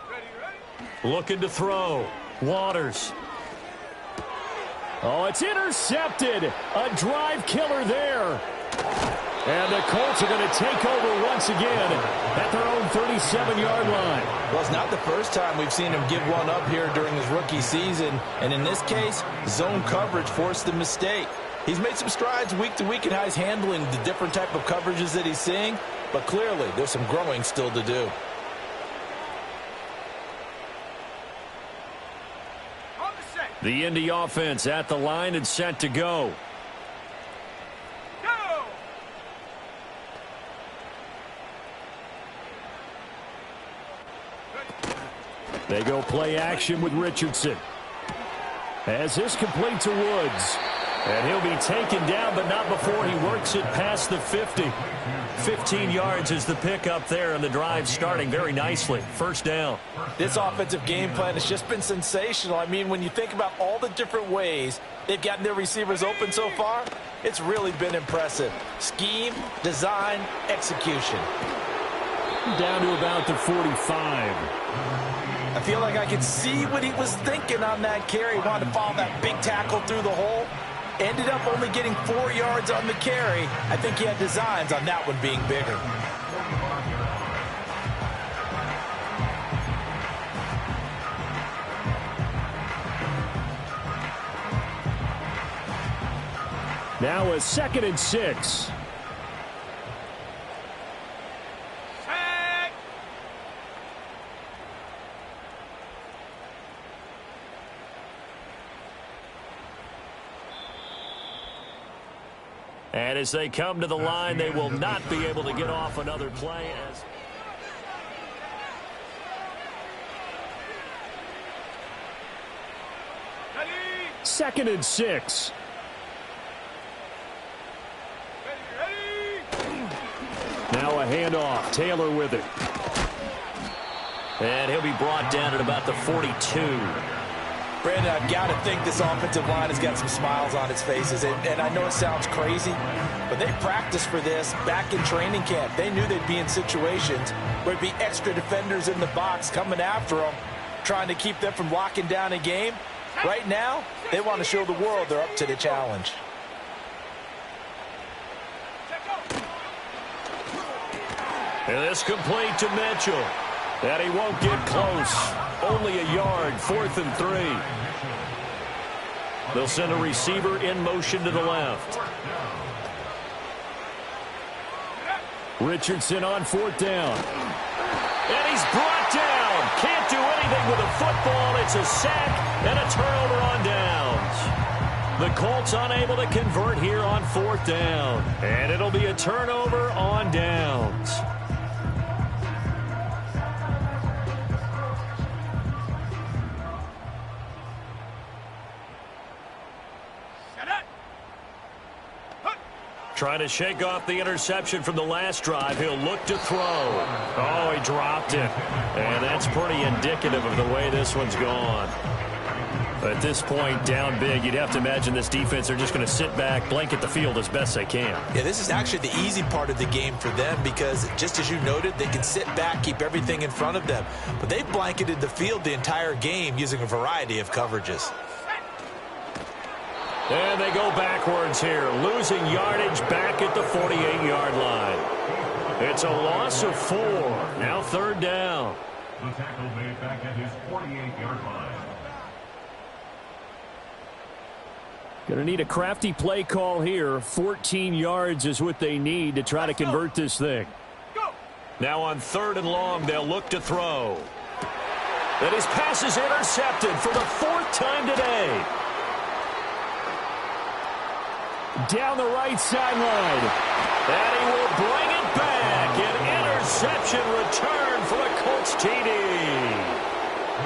Ready? Looking to throw. Waters. Oh, it's intercepted. A drive killer there. And the Colts are going to take over once again at their own 37-yard line. Well, it's not the first time we've seen him give one up here during his rookie season. And in this case, zone coverage forced the mistake. He's made some strides week to week in how he's handling the different type of coverages that he's seeing. But clearly, there's some growing still to do. The Indy offense at the line and set to go. They go play action with Richardson. As this complete to Woods. And he'll be taken down, but not before he works it past the 50. 15 yards is the pickup there, and the drive starting very nicely. First down. This offensive game plan has just been sensational. I mean, when you think about all the different ways they've gotten their receivers open so far, it's really been impressive. Scheme, design, execution. Down to about the 45. I feel like I could see what he was thinking on that carry. He wanted to follow that big tackle through the hole. Ended up only getting 4 yards on the carry. I think he had designs on that one being bigger. Now a 2nd and 6. And as they come to the line, they will not be able to get off another play. Second and 6. Now a handoff. Taylor with it. And he'll be brought down at about the 42. Brandon, I've got to think this offensive line has got some smiles on its faces. And I know it sounds crazy, but they practiced for this back in training camp. They knew they'd be in situations where there'd be extra defenders in the box coming after them, trying to keep them from locking down a game. Right now, they want to show the world they're up to the challenge. And this complete to Mitchell. And he won't get close. Only a yard, 4th and 3. They'll send a receiver in motion to the left. Richardson on 4th down. And he's brought down. Can't do anything with a football. It's a sack and a turnover on downs. The Colts unable to convert here on 4th down. And it'll be a turnover on downs. Trying to shake off the interception from the last drive. He'll look to throw. Oh, he dropped it. And that's pretty indicative of the way this one's gone. At this point, down big, you'd have to imagine this defense are just going to sit back, blanket the field as best they can. Yeah, this is actually the easy part of the game for them because, just as you noted, they can sit back, keep everything in front of them. But they've blanketed the field the entire game using a variety of coverages. And they go backwards here, losing yardage back at the 48-yard line. It's a loss of 4. Now 3rd down. The tackle made back at his 48-yard line. Going to need a crafty play call here. 14 yards is what they need to try to convert this thing. Now on 3rd and long, they'll look to throw. And his pass is intercepted for the 4th time today. Down the right sideline. And he will bring it back. An interception return for a Colts TD.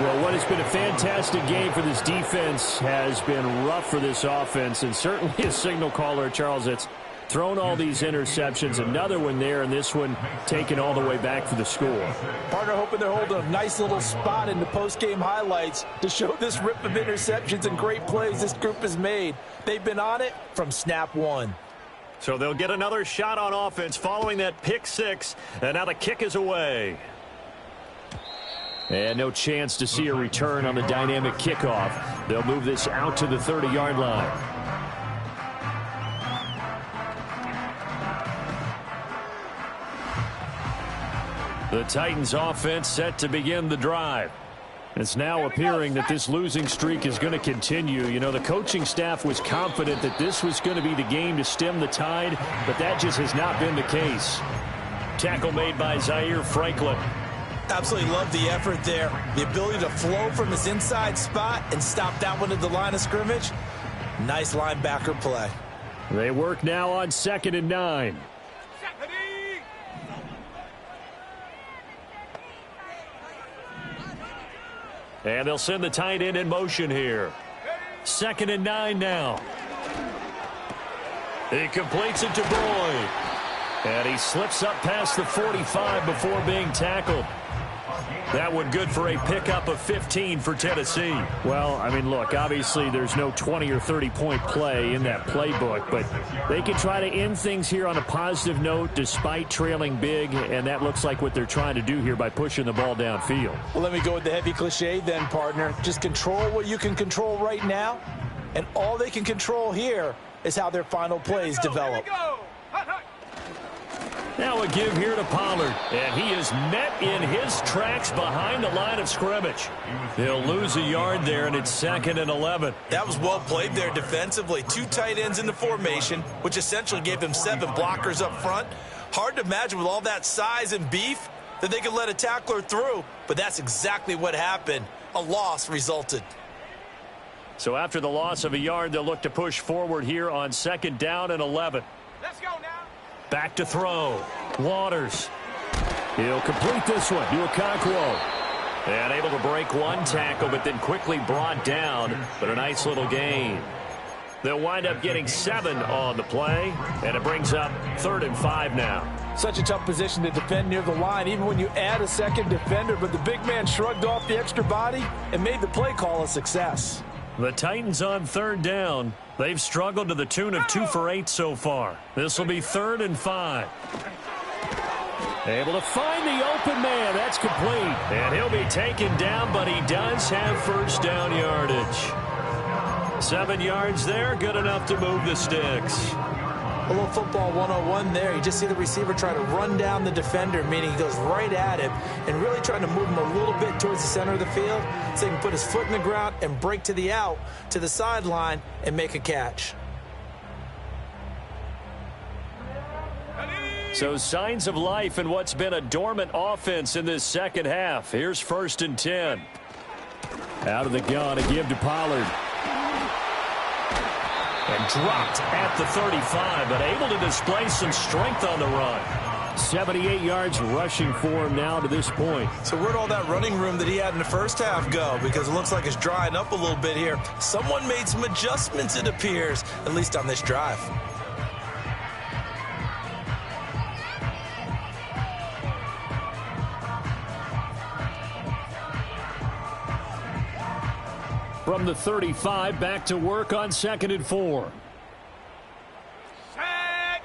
Well, what has been a fantastic game for this defense has been rough for this offense, and certainly a signal caller, Charles, that's thrown all these interceptions. Another one there, and this one taken all the way back for the score. Partner hoping they're holding a nice little spot in the post-game highlights to show this rip of interceptions and great plays this group has made. They've been on it from snap 1. So they'll get another shot on offense following that pick 6, and now the kick is away. And no chance to see a return on the dynamic kickoff. They'll move this out to the 30-yard line. The Titans offense set to begin the drive. It's now appearing that this losing streak is going to continue. You know, the coaching staff was confident that this was going to be the game to stem the tide, but that just has not been the case. Tackle made by Zaire Franklin. Absolutely love the effort there. The ability to flow from his inside spot and stop that one at the line of scrimmage. Nice linebacker play. They work now on 2nd and 9. And they'll send the tight end in motion here. 2nd and 9 now. He completes it to Boyd. And he slips up past the 45 before being tackled. That one good for a pickup of 15 for Tennessee. Well, I mean, look, obviously there's no 20 or 30-point play in that playbook, but they can try to end things here on a positive note despite trailing big, and that looks like what they're trying to do here by pushing the ball downfield. Well, let me go with the heavy cliche then, partner. Just control what you can control right now, and all they can control here is how their final plays develop. Now a give here to Pollard, and he is met in his tracks behind the line of scrimmage. He'll lose a yard there, and it's 2nd and 11. That was well played there defensively. 2 tight ends in the formation, which essentially gave them 7 blockers up front. Hard to imagine with all that size and beef that they could let a tackler through, but that's exactly what happened. A loss resulted. So after the loss of a yard, they'll look to push forward here on 2nd down and 11. Let's go now. Back to throw. Waters. He'll complete this one to Okonkwo. And able to break one tackle, but then quickly brought down. But a nice little gain. They'll wind up getting 7 on the play, and it brings up 3rd and 5 now. Such a tough position to defend near the line, even when you add a second defender, but the big man shrugged off the extra body and made the play call a success. The Titans on 3rd down. They've struggled to the tune of 2 for 8 so far. This will be 3rd and 5. Able to find the open man. That's complete. And he'll be taken down, but he does have 1st down yardage. 7 yards there, good enough to move the sticks. A little football 101 there. You just see the receiver try to run down the defender, meaning he goes right at him and really trying to move him a little bit towards the center of the field so he can put his foot in the ground and break to the out, to the sideline, and make a catch. So signs of life in what's been a dormant offense in this second half. Here's 1st and 10. Out of the gun, a give to Pollard. And dropped at the 35, but able to display some strength on the run. 78 yards rushing for him now to this point. So where'd all that running room that he had in the first half go? Because it looks like it's drying up a little bit here. Someone made some adjustments, it appears, at least on this drive. From the 35, back to work on 2nd and 4. Set.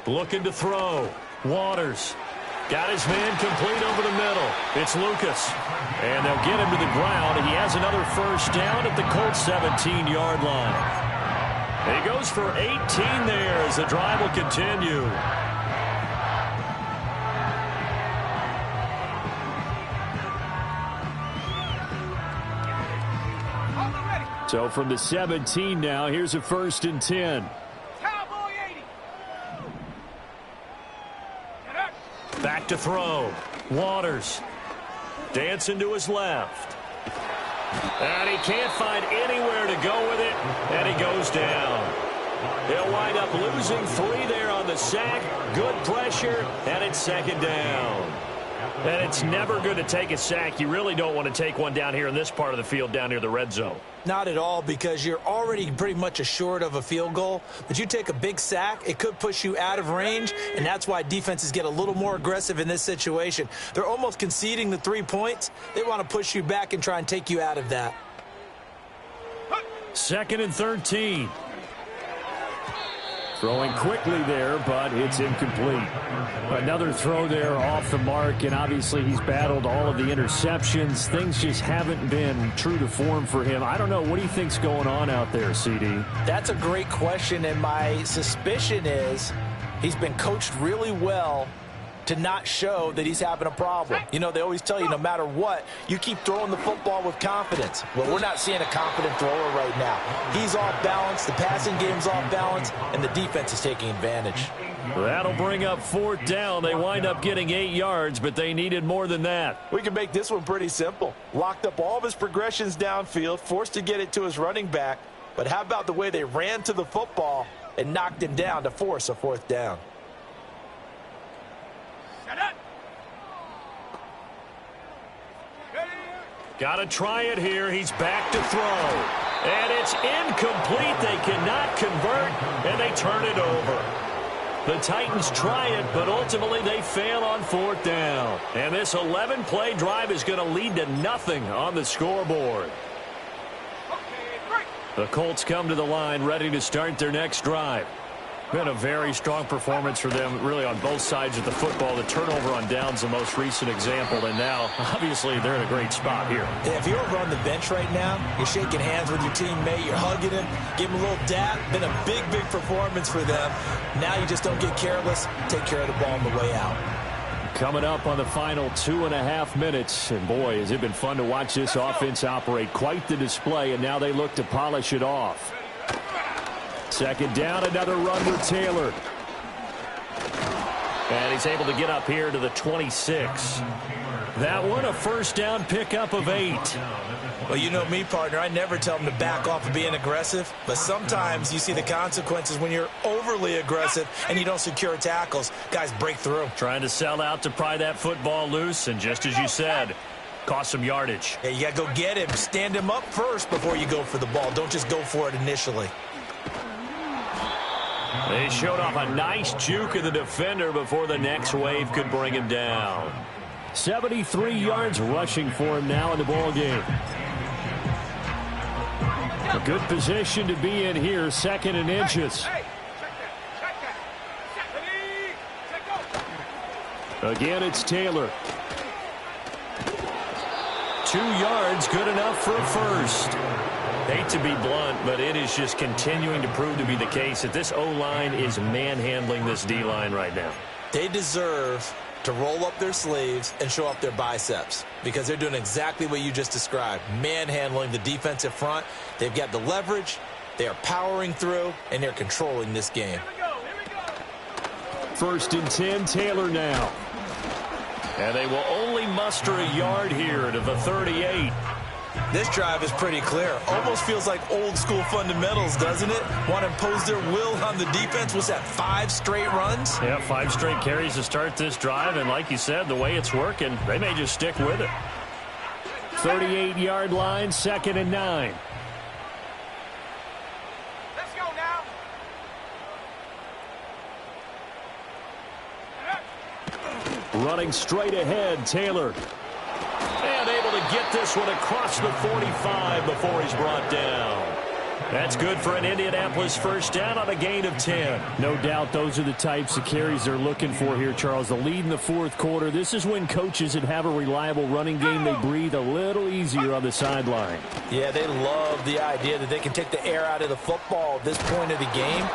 Looking to throw. Waters. Got his man complete over the middle. It's Lucas. And they'll get him to the ground, and he has another first down at the Colts 17-yard line. He goes for 18 there as the drive will continue. So from the 17 now, here's a 1st and 10. Cowboy 80. Back to throw. Waters dancing to his left. And he can't find anywhere to go with it, and he goes down. He'll wind up losing 3 there on the sack. Good pressure, and it's 2nd down. And it's never good to take a sack. You really don't want to take one down here in this part of the field down near the red zone. Not at all, because you're already pretty much assured of a field goal. But you take a big sack, it could push you out of range, and that's why defenses get a little more aggressive in this situation. They're almost conceding the 3 points. They want to push you back and try and take you out of that. 2nd and 13. Throwing quickly there, but it's incomplete. Another throw there off the mark, and obviously he's battled all of the interceptions. Things just haven't been true to form for him. I don't know. What do you think's going on out there, CD? That's a great question, and my suspicion is he's been coached really well to not show that he's having a problem. You know, they always tell you no matter what, you keep throwing the football with confidence. Well, we're not seeing a confident thrower right now. He's off balance, the passing game's off balance, and the defense is taking advantage. That'll bring up 4th down. They wind up getting 8 yards, but they needed more than that. We can make this one pretty simple. Locked up all of his progressions downfield, forced to get it to his running back. But how about the way they ran to the football and knocked him down to force a 4th down? Got to try it here. He's back to throw. And it's incomplete. They cannot convert, and they turn it over. The Titans try it, but ultimately they fail on 4th down. And this 11-play drive is going to lead to nothing on the scoreboard. The Colts come to the line ready to start their next drive. Been a very strong performance for them, really, on both sides of the football. The turnover on downs, the most recent example, and now, obviously, they're in a great spot here. If you're over on the bench right now, you're shaking hands with your teammate, you're hugging him, give him a little dap. Been a big, big performance for them. Now you just don't get careless. Take care of the ball on the way out. Coming up on the final 2.5 minutes, and boy, has it been fun to watch this offense operate. Quite the display, and now they look to polish it off. 2nd down, another run with Taylor. And he's able to get up here to the 26. That one, a 1st down pickup of 8. Well, you know me, partner. I never tell them to back off of being aggressive. But sometimes you see the consequences when you're overly aggressive and you don't secure tackles. Guys break through. Trying to sell out to pry that football loose, and just as you said, cost some yardage. Yeah, you got to go get him. Stand him up first before you go for the ball. Don't just go for it initially. They showed off a nice juke of the defender before the next wave could bring him down. 73 yards rushing for him now in the ball game. A good position to be in here, 2nd and inches. Again, it's Taylor. 2 yards, good enough for a first. Hate to be blunt, but it is just continuing to prove to be the case that this O-line is manhandling this D-line right now. They deserve to roll up their sleeves and show up their biceps because they're doing exactly what you just described, manhandling the defensive front. They've got the leverage, they are powering through, and they're controlling this game. 1st and 10, Taylor now. And they will only muster a yard here to the 38. This drive is pretty clear. Almost feels like old school fundamentals, doesn't it? Want to impose their will on the defense. Was that 5 straight runs? Yeah, 5 straight carries to start this drive. And like you said, the way it's working, they may just stick with it. 38-yard line, 2nd and 9. Let's go now. Running straight ahead, Taylor. And able to get this one across the 45 before he's brought down. That's good for an Indianapolis first down on a gain of 10. No doubt those are the types of carries they're looking for here, Charles. The lead in the fourth quarter. This is when coaches that have a reliable running game, they breathe a little easier on the sideline. Yeah, they love the idea that they can take the air out of the football at this point of the game.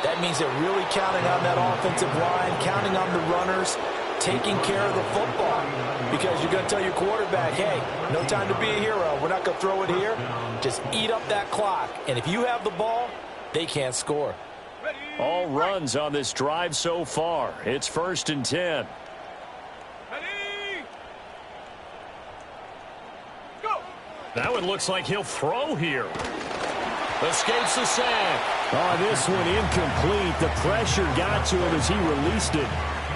That means they're really counting on that offensive line, counting on the runners, taking care of the football. Because you're going to tell your quarterback, hey, no time to be a hero. We're not going to throw it here. Just eat up that clock. And if you have the ball, they can't score. All runs on this drive so far. It's 1st and 10. Go. That one looks like he'll throw here. Escapes the sack. Oh, this one incomplete. The pressure got to him as he released it.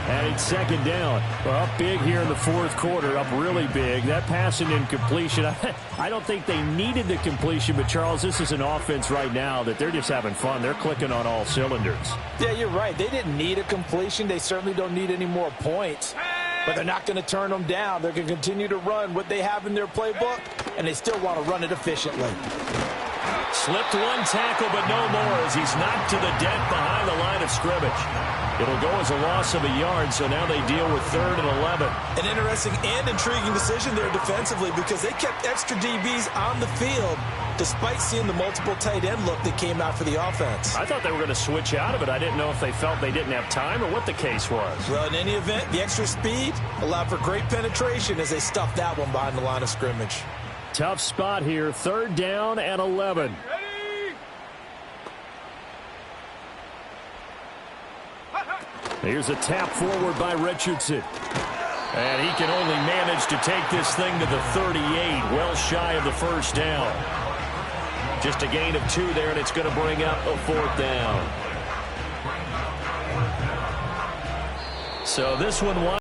And it's 2nd down. Well, up big here in the fourth quarter, up really big. That pass and incompletion, I don't think they needed the completion, but, Charles, this is an offense right now that they're just having fun. They're clicking on all cylinders. Yeah, you're right. They didn't need a completion. They certainly don't need any more points. But they're not going to turn them down. They're going to continue to run what they have in their playbook, and they still want to run it efficiently. Slipped one tackle, but no more as he's knocked to the deck behind the line of scrimmage. It'll go as a loss of a yard, so now they deal with 3rd and 11. An interesting and intriguing decision there defensively because they kept extra DBs on the field despite seeing the multiple tight end look that came out for the offense. I thought they were going to switch out of it. I didn't know if they felt they didn't have time or what the case was. Well, in any event, the extra speed allowed for great penetration as they stuffed that one behind the line of scrimmage. Tough spot here, 3rd down and 11. Ready. Here's a tap forward by Richardson. And he can only manage to take this thing to the 38, well shy of the 1st down. Just a gain of 2 there, and it's going to bring up a 4th down. So this one was